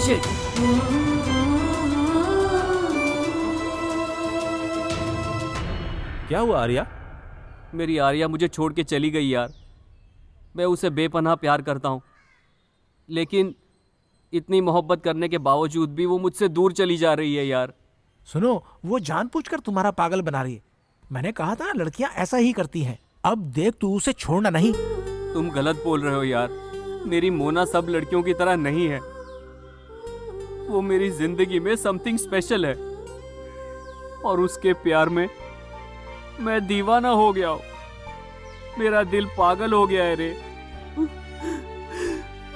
Shit. क्या हुआ आर्या? मेरी आर्या मुझे छोड़ के चली गई यार। मैं उसे बेपनाह प्यार करता हूँ, लेकिन इतनी मोहब्बत करने के बावजूद भी वो मुझसे दूर चली जा रही है यार। सुनो, वो जानबूझकर तुम्हारा पागल बना रही है। मैंने कहा था ना, लड़कियां ऐसा ही करती हैं। अब देख, तू उसे छोड़ना नहीं। तुम गलत बोल रहे हो यार। मेरी मोना सब लड़कियों की तरह नहीं है। वो मेरी जिंदगी में समथिंग स्पेशल है, और उसके प्यार में मैं दीवाना हो गया हूँ। मेरा दिल पागल हो गया है रे।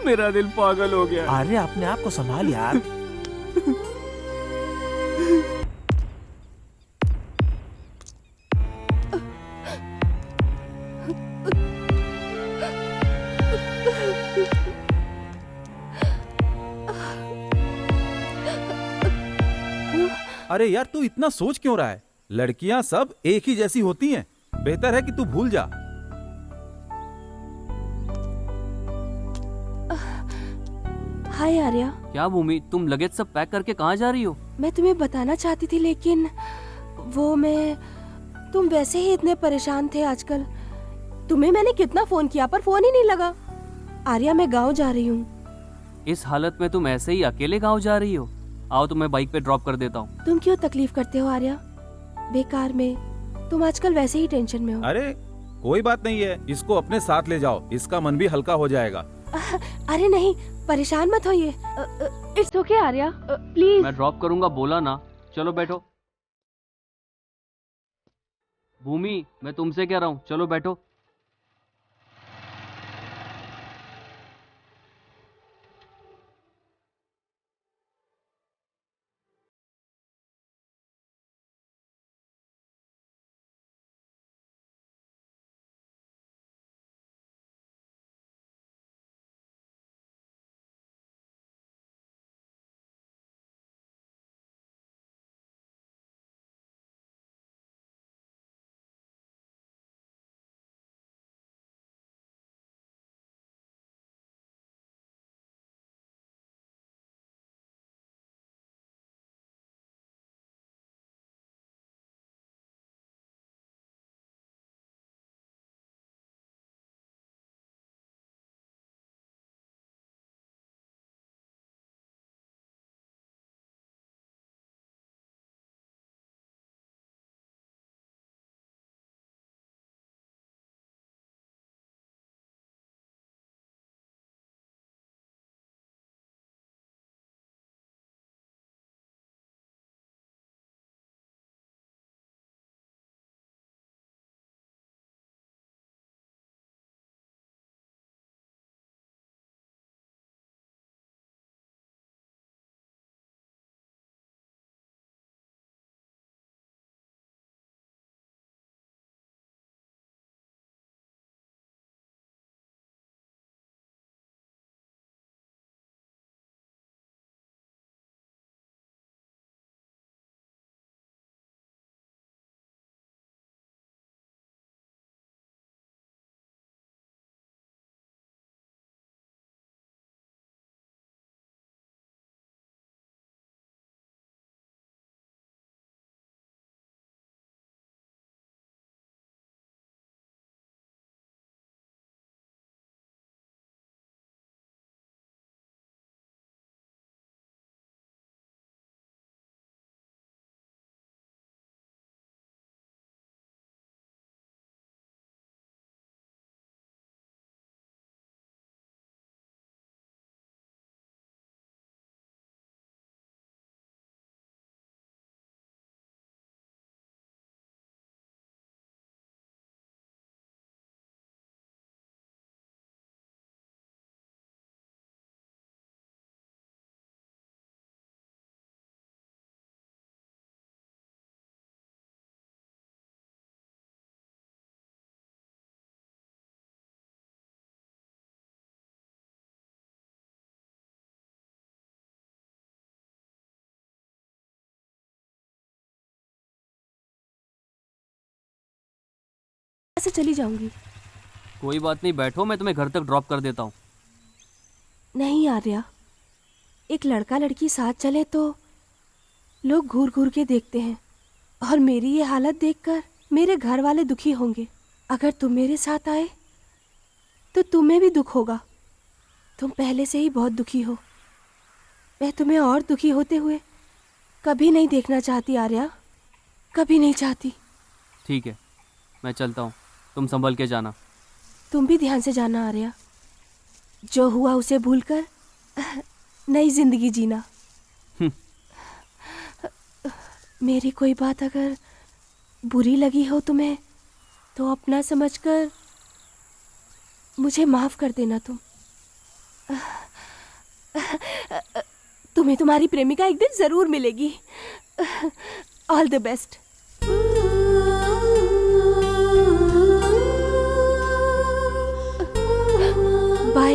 मेरा दिल पागल हो गया है। अरे अपने आप को संभाल यार। अरे यार, तू इतना सोच क्यों रहा है? लड़कियां सब एक ही जैसी होती हैं। बेहतर है कि तू भूल जा। हाय आर्या। क्या भूमि, तुम लगेज सब पैक करके कहाँ जा रही हो? मैं तुम्हें बताना चाहती थी लेकिन तुम वैसे ही इतने परेशान थे आजकल। तुम्हें मैंने कितना फोन किया पर फोन ही नहीं लगा। आर्या, मैं गांव जा रही हूँ। इस हालत में तुम ऐसे ही अकेले गाँव जा रही हो? आओ तुम्हें बाइक पे ड्रॉप कर देता हूँ। तुम क्यों तकलीफ करते हो आर्या? बेकार में। तुम आजकल वैसे ही टेंशन में हो। अरे कोई बात नहीं है, इसको अपने साथ ले जाओ, इसका मन भी हल्का हो जाएगा। अरे नहीं, परेशान मत होइए। It's okay Arya, please. मैं ड्रॉप करूंगा बोला ना। चलो बैठो। भूमि, मैं तुमसे कह रहा हूँ, चलो बैठो। ऐसे चली जाऊंगी। कोई बात नहीं, बैठो, मैं तुम्हें घर तक ड्रॉप कर देता हूँ। नहीं आर्या, एक लड़का लड़की साथ चले तो लोग घूर घूर के देखते हैं और मेरी ये हालत देखकर मेरे घर वाले दुखी होंगे। अगर तुम मेरे साथ आए तो तुम्हें भी दुख होगा। तुम पहले से ही बहुत दुखी हो। मैं तुम्हें और दुखी होते हुए कभी नहीं देखना चाहती आर्या, कभी नहीं चाहती। ठीक है, मैं चलता हूँ, तुम संभल के जाना। तुम भी ध्यान से जाना आर्या। जो हुआ उसे भूलकर नई जिंदगी जीना। मेरी कोई बात अगर बुरी लगी हो तुम्हें तो अपना समझकर मुझे माफ कर देना। तुम्हें तुम्हारी प्रेमिका एक दिन जरूर मिलेगी। All the best. बाय।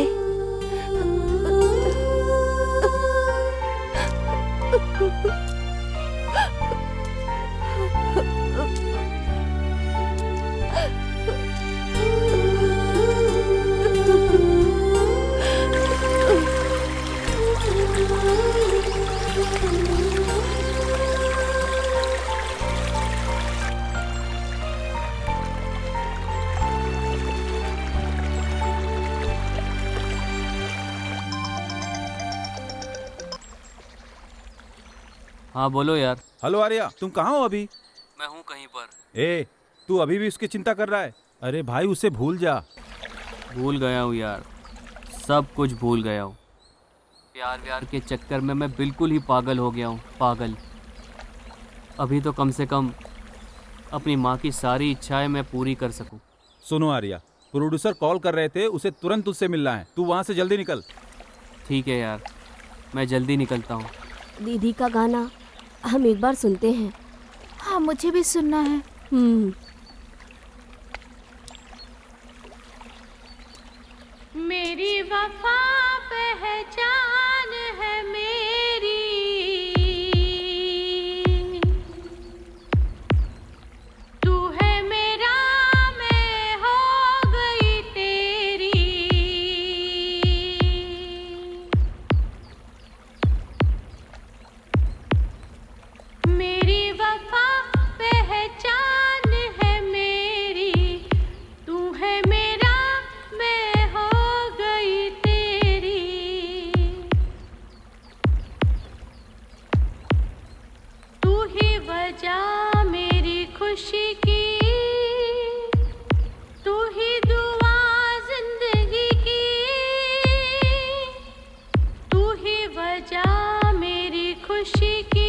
हाँ बोलो यार। हेलो आर्या, तुम कहाँ हो अभी? मैं हूँ कहीं पर। ए, तू अभी भी उसकी चिंता कर रहा है? अरे भाई, उसे भूल जा। भूल गया हूँ यार, सब कुछ भूल गया हूँ। प्यार व्यार के चक्कर में मैं बिल्कुल ही पागल हो गया हूँ, पागल। अभी तो कम से कम अपनी माँ की सारी इच्छाएं मैं पूरी कर सकूं। सुनो आर्या, प्रोड्यूसर कॉल कर रहे थे, उसे तुरंत उससे मिलना है। तू वहाँ से जल्दी निकल। ठीक है यार, मैं जल्दी निकलता हूँ। दीदी का गाना हम एक बार सुनते हैं। हाँ, मुझे भी सुनना है। मेरी वफा पहचान है मेरी, तू है मेरा, मैं हो गई तेरी। मेरी वफा पहचान है मेरी, तू है मेरा, मैं हो गई तेरी। तू ही वजह मेरी खुशी की, तू ही दुआ जिंदगी की, तू ही वजह मेरी खुशी की,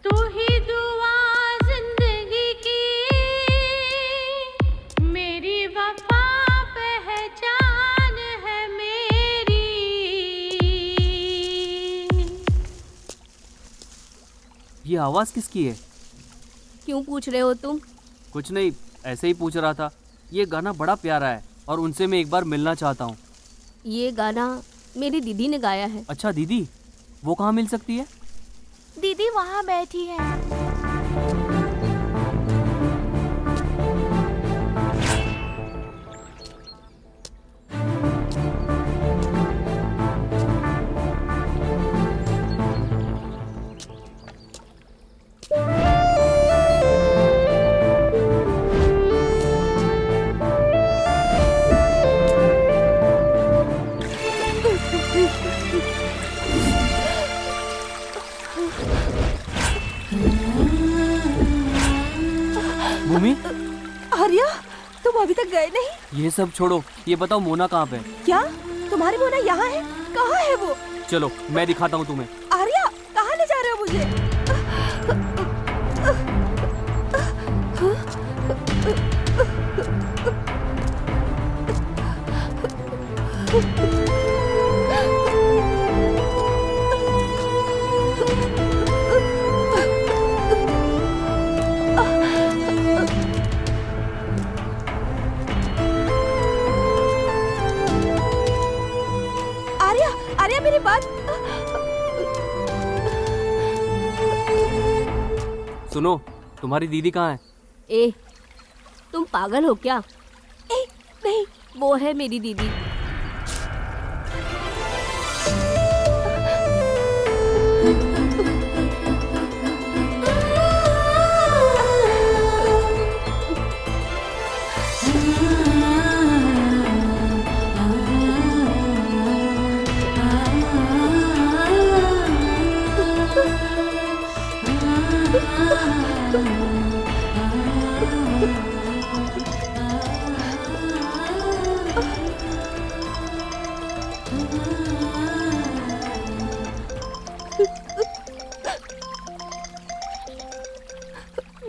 तू ही दुआ जिंदगी की। मेरी वफा पहचान है मेरी। ये आवाज़ किसकी है? क्यों पूछ रहे हो तुम? कुछ नहीं, ऐसे ही पूछ रहा था। ये गाना बड़ा प्यारा है और उनसे मैं एक बार मिलना चाहता हूँ। ये गाना मेरी दीदी ने गाया है। अच्छा दीदी, वो कहाँ मिल सकती है? दीदी वहाँ बैठी है। भूमि, आर्या, तुम अभी तक गए नहीं? ये सब छोड़ो, ये बताओ मोना कहाँ पे? क्या तुम्हारी मोना यहाँ है? कहाँ है वो? चलो मैं दिखाता हूँ तुम्हें। आर्या, कहाँ ले जा रहे हो मुझे? आर्या, आर्या मेरी बात। सुनो, तुम्हारी दीदी कहाँ है? ए, तुम पागल हो क्या? नहीं, वो है मेरी दीदी।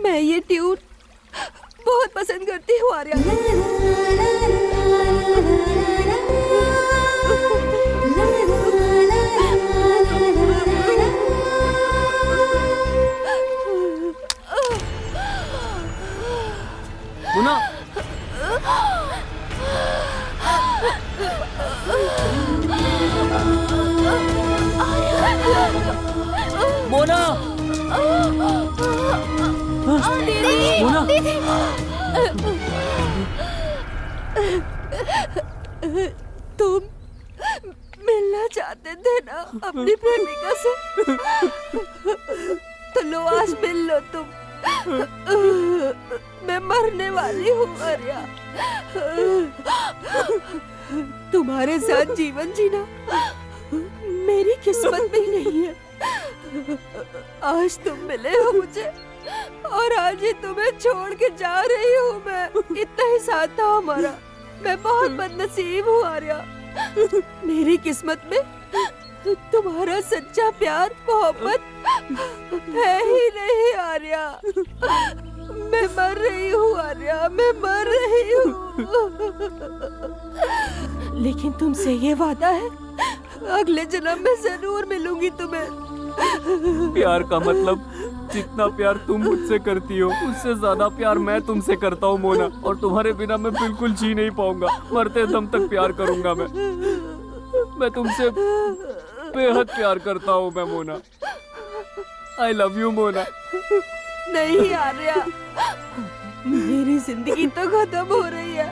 मैं ये ट्यून बहुत पसंद करती हूँ आर्या। मोना, मोना, मोना, तुम मिलना चाहते थे ना अपनी प्रेमिका से? तो लो, आज मिल लो तुम। मैं मरने वाली हूँ आर्या। तुम्हारे साथ जीवन जीना मेरी किस्मत में ही नहीं है। आज तुम मिले हो मुझे और आज ही तुम्हें छोड़ के जा रही हूँ मैं। इतना ही साथ था हमारा। मैं बहुत बदनसीब हूँ आर्या। मेरी किस्मत में तुम्हारा सच्चा प्यार मोहब्बत है ही नहीं आर्या। मैं मर रही हूँ आर्या, मैं मर रही हूँ। लेकिन तुमसे ये वादा है, अगले जन्म में जरूर मिलूंगी तुम्हें। प्यार का मतलब जितना प्यार तुम मुझसे करती हो उससे ज्यादा प्यार मैं तुमसे करता हूँ मोना, और तुम्हारे बिना मैं बिल्कुल जी नहीं पाऊंगा। मरते दम तक प्यार करूंगा मैं तुमसे बेहद प्यार करता हूँ मैं मोना। आई लव यू मोना। नहीं आर्या, मेरी जिंदगी तो खत्म हो रही है।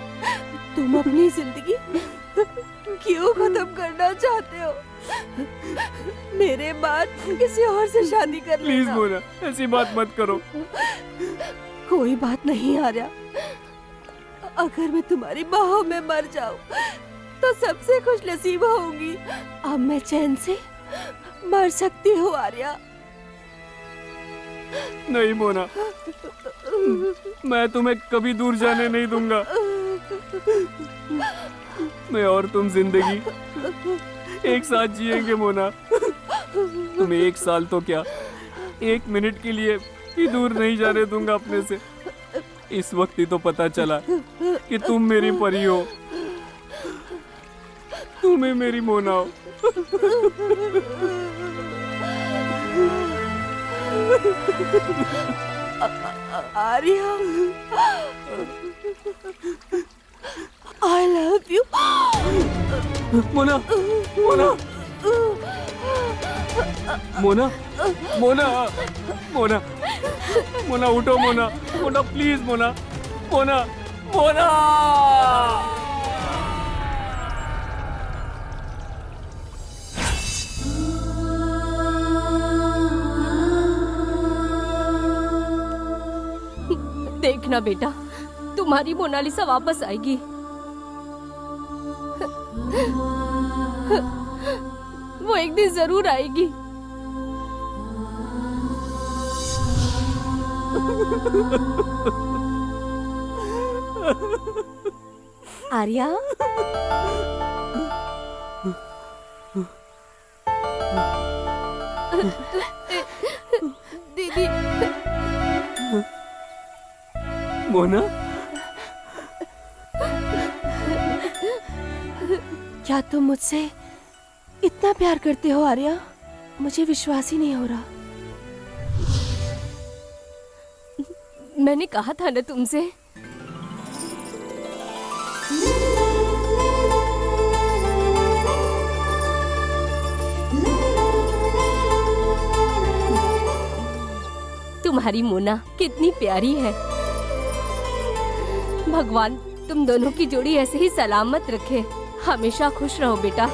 तुम अपनी जिंदगी क्यों खत्म करना चाहते हो? मेरे बाद किसी और से शादी कर लेना। प्लीज मोना, ऐसी बात मत करो। कोई बात नहीं आर्या, अगर मैं तुम्हारी बाहों में मर जाऊं तो सबसे खुश नसीब होंगी। अब मैं चैन से मर सकती हूँ आर्या। नहीं मोना, मैं तुम्हें कभी दूर जाने नहीं दूंगा। मैं और तुम जिंदगी एक साथ जिएंगे मोना। तुम्हें 1 साल तो क्या, 1 मिनट के लिए भी दूर नहीं जाने दूंगा अपने से। इस वक्त ही तो पता चला कि तुम मेरी परी हो, तुम्हें मेरी मोना हो। Arya, I love you. Mona, Mona, Mona, Mona, Mona, Mona उठो मोना, मोना प्लीज मोना, मोना, मोना। देखना बेटा, तुम्हारी मोनालिसा वापस आएगी। वो एक दिन जरूर आएगी। आर्या, दीदी। मोना, क्या तुम मुझसे इतना प्यार करते हो आर्या? मुझे विश्वास ही नहीं हो रहा। मैंने कहा था ना तुमसे। तुम्हारी मोना कितनी प्यारी है। भगवान तुम दोनों की जोड़ी ऐसे ही सलामत रखे। हमेशा खुश रहो बेटा।